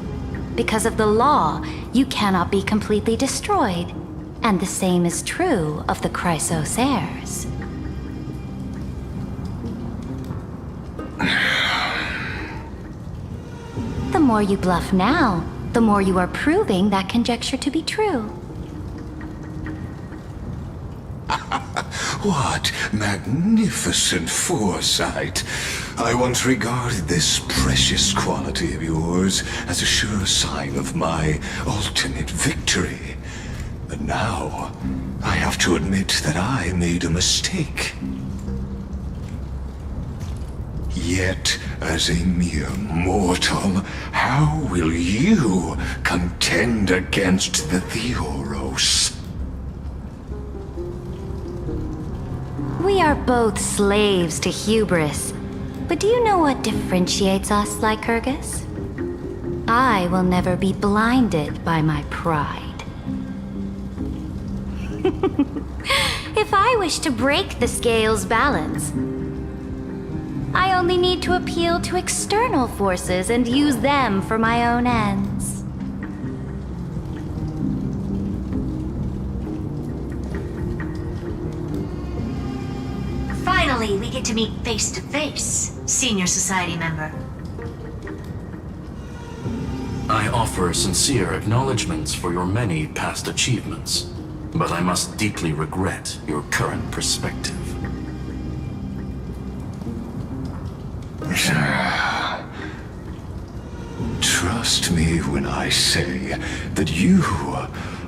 [SPEAKER 11] Because of the law, you cannot be completely destroyed. And the same is true of the Chrysos heirs. The more you bluff now, the more you are proving that conjecture to be true.
[SPEAKER 12] What magnificent foresight! I once regarded this precious quality of yours as a sure sign of my ultimate victory. But now, I have to admit that I made a mistake. Yet, as a mere mortal, how will you contend against the Theoros?
[SPEAKER 11] We are both slaves to hubris. But do you know what differentiates us, Lycurgus? I will never be blinded by my pride. If I wish to break the scale's balance, I only need to appeal to external forces and use them for my own ends.
[SPEAKER 16] Finally, we get to meet face to face, Senior Society member.
[SPEAKER 19] I offer sincere acknowledgments for your many past achievements, but I must deeply regret your current perspective.
[SPEAKER 12] Trust me when I say that you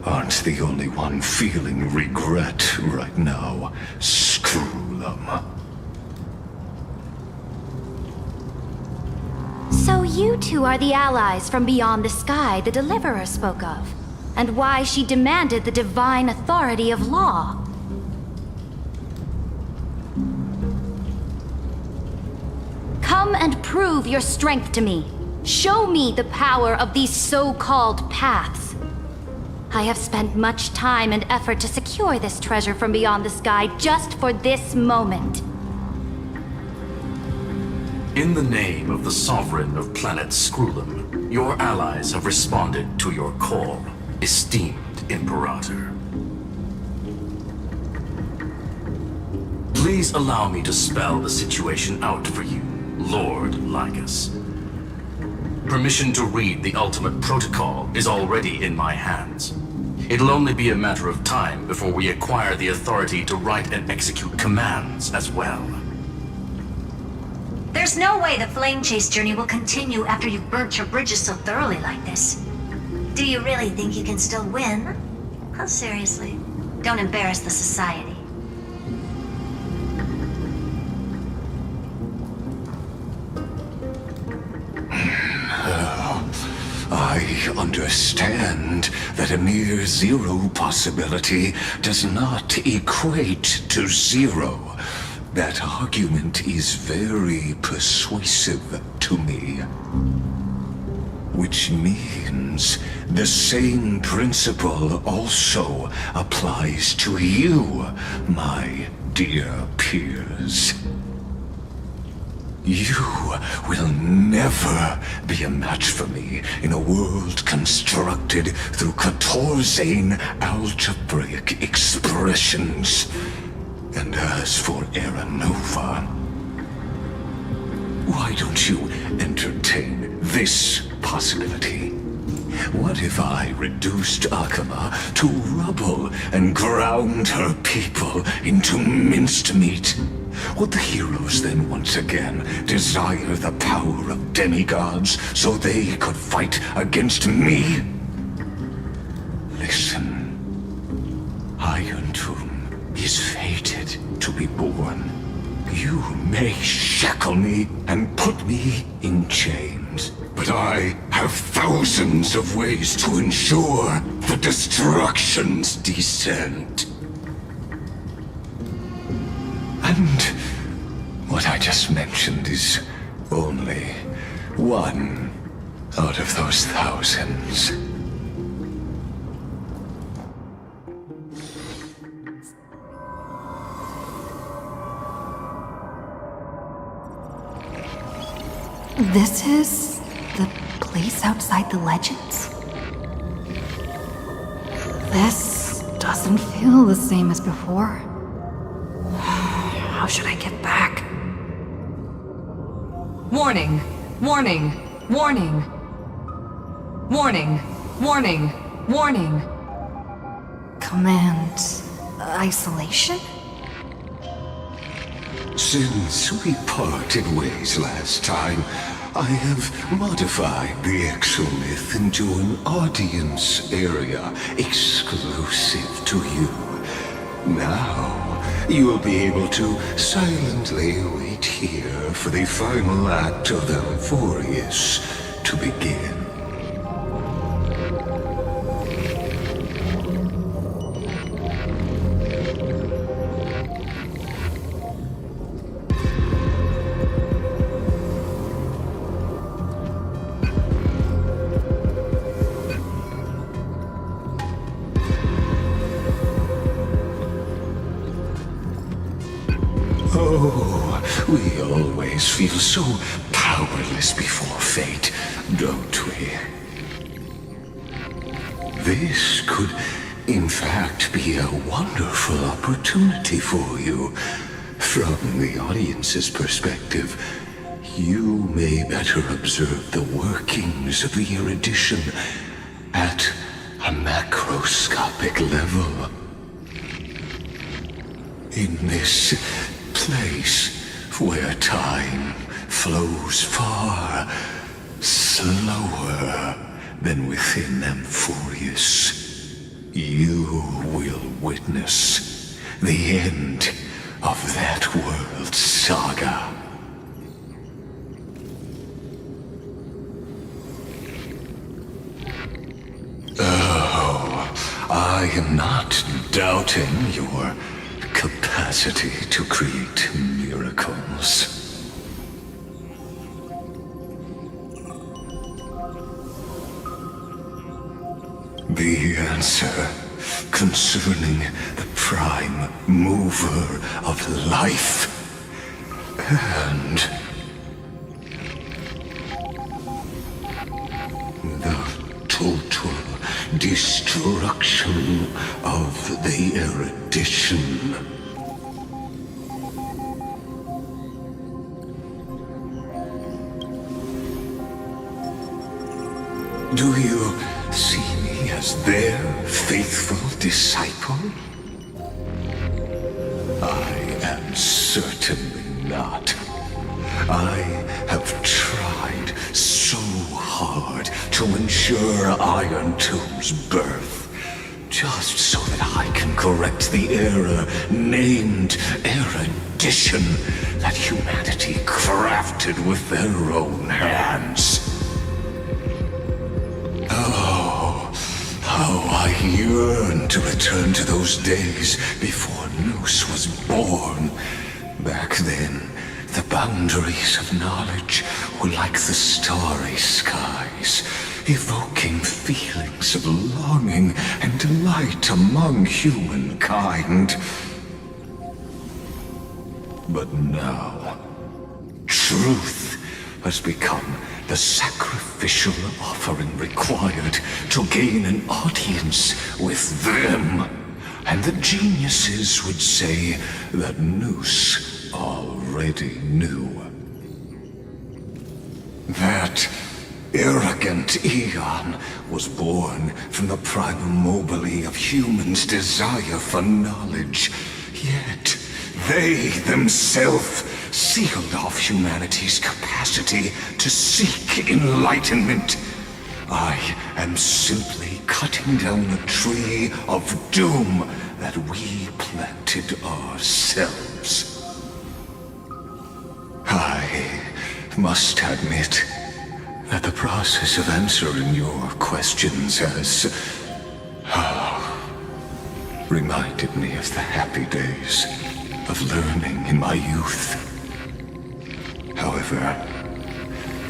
[SPEAKER 12] aren't the only one feeling regret right now, Screwlum.
[SPEAKER 11] So you two are the allies from beyond the sky the Deliverer spoke of, and why she demanded the divine authority of law. Come and prove your strength to me. Show me the power of these so-called paths. I have spent much time and effort to secure this treasure from beyond the sky just for this moment.
[SPEAKER 19] In the name of the Sovereign of Planet Screwlum, your allies have responded to your call, esteemed Imperator. Please allow me to spell the situation out for you, Lord Lycus. Permission to read the ultimate protocol is already in my hands. It'll only be a matter of time before we acquire the authority to write and execute commands as well.
[SPEAKER 16] There's no way the Flame Chase journey will continue after you've burnt your bridges so thoroughly like this. Do you really think you can still win? Oh, seriously. Don't embarrass the Society.
[SPEAKER 12] I understand that a mere zero possibility does not equate to zero. That argument is very persuasive to me. Which means the same principle also applies to you, my dear peers. You will never be a match for me in a world constructed through Catorzane algebraic expressions. And as for Aranova, why don't you entertain this possibility? What if I reduced Akama to rubble and ground her people into minced meat? Would the heroes then once again desire the power of demigods so they could fight against me? Listen, Iron Tomb is fated to be born. You may shackle me and put me in chains, but I have thousands of ways to ensure the destruction's descent. And what I just mentioned is only one out of those thousands.
[SPEAKER 7] This is the place outside the legends? This doesn't feel the same as before. How should I get back?
[SPEAKER 5] Warning. Warning. Warning. Warning. Warning. Warning.
[SPEAKER 8] Command isolation?
[SPEAKER 12] Since we parted ways last time, I have modified the exomyth into an audience area exclusive to you. Now, you'll be able to silently wait here for the final act of Euphorius to begin. Oh, we always feel so powerless before fate, don't we? This could, in fact, be a wonderful opportunity for you. From the audience's perspective, you may better observe the workings of the erudition at a macroscopic level. In this place where time flows far slower than within Euphorius, you will witness the end of that world's saga. Oh, I am not doubting your capacity to create miracles. The answer concerning the prime mover of life and the total destruction of the erudition. Do you see me as their faithful disciple? I am certainly not. I have tried so hard to ensure Iron Tomb's birth, just so that I can correct the error named erudition that humanity crafted with their own hands. Oh, how I yearn to return to those days before Noose was born. Back then, the boundaries of knowledge were like the starry skies, evoking feelings of longing and delight among humankind. But now, truth has become the sacrificial offering required to gain an audience with them. And the geniuses would say that Noose already knew. That arrogant Eon was born from the primal mobile of humans' desire for knowledge. Yet, they themselves sealed off humanity's capacity to seek enlightenment. I am simply cutting down the tree of doom that we planted ourselves. I must admit that the process of answering your questions has reminded me of the happy days of learning in my youth. However,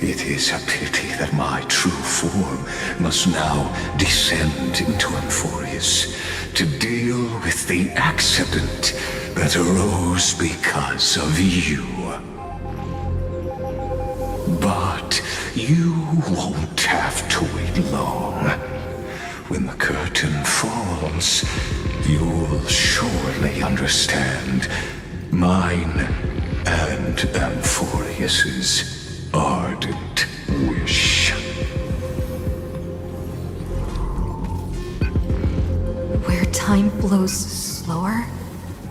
[SPEAKER 12] it is a pity that my true form must now descend into Euphorius to deal with the accident that arose because of you. But you won't have to wait long. When the curtain falls, you'll surely understand mine and Euphorius's ardent wish.
[SPEAKER 7] Where time flows slower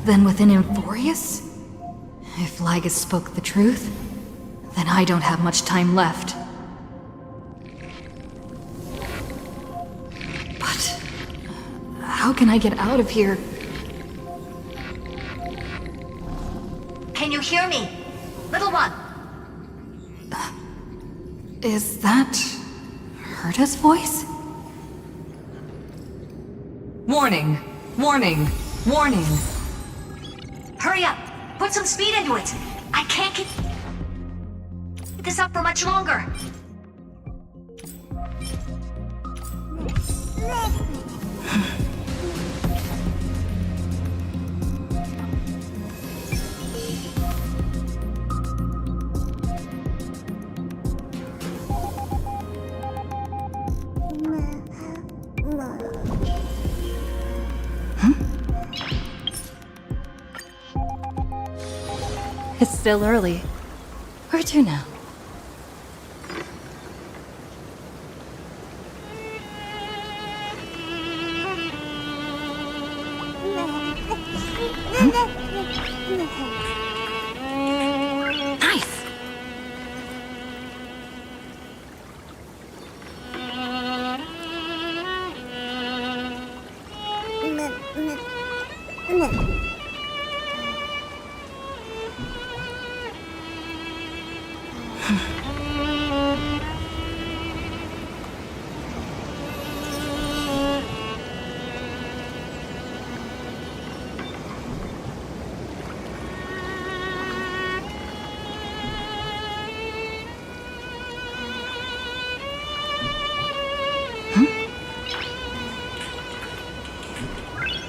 [SPEAKER 7] than within Emphorius? If Ligus spoke the truth, then I don't have much time left. But how can I get out of here?
[SPEAKER 16] Can you hear me? Little one!
[SPEAKER 7] Is that Herta's voice?
[SPEAKER 5] Warning! Warning! Warning!
[SPEAKER 16] Hurry up! Put some speed into it! I can't keep this up for much longer!
[SPEAKER 7] It's still early. Where to now? Nice!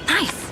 [SPEAKER 7] Nice!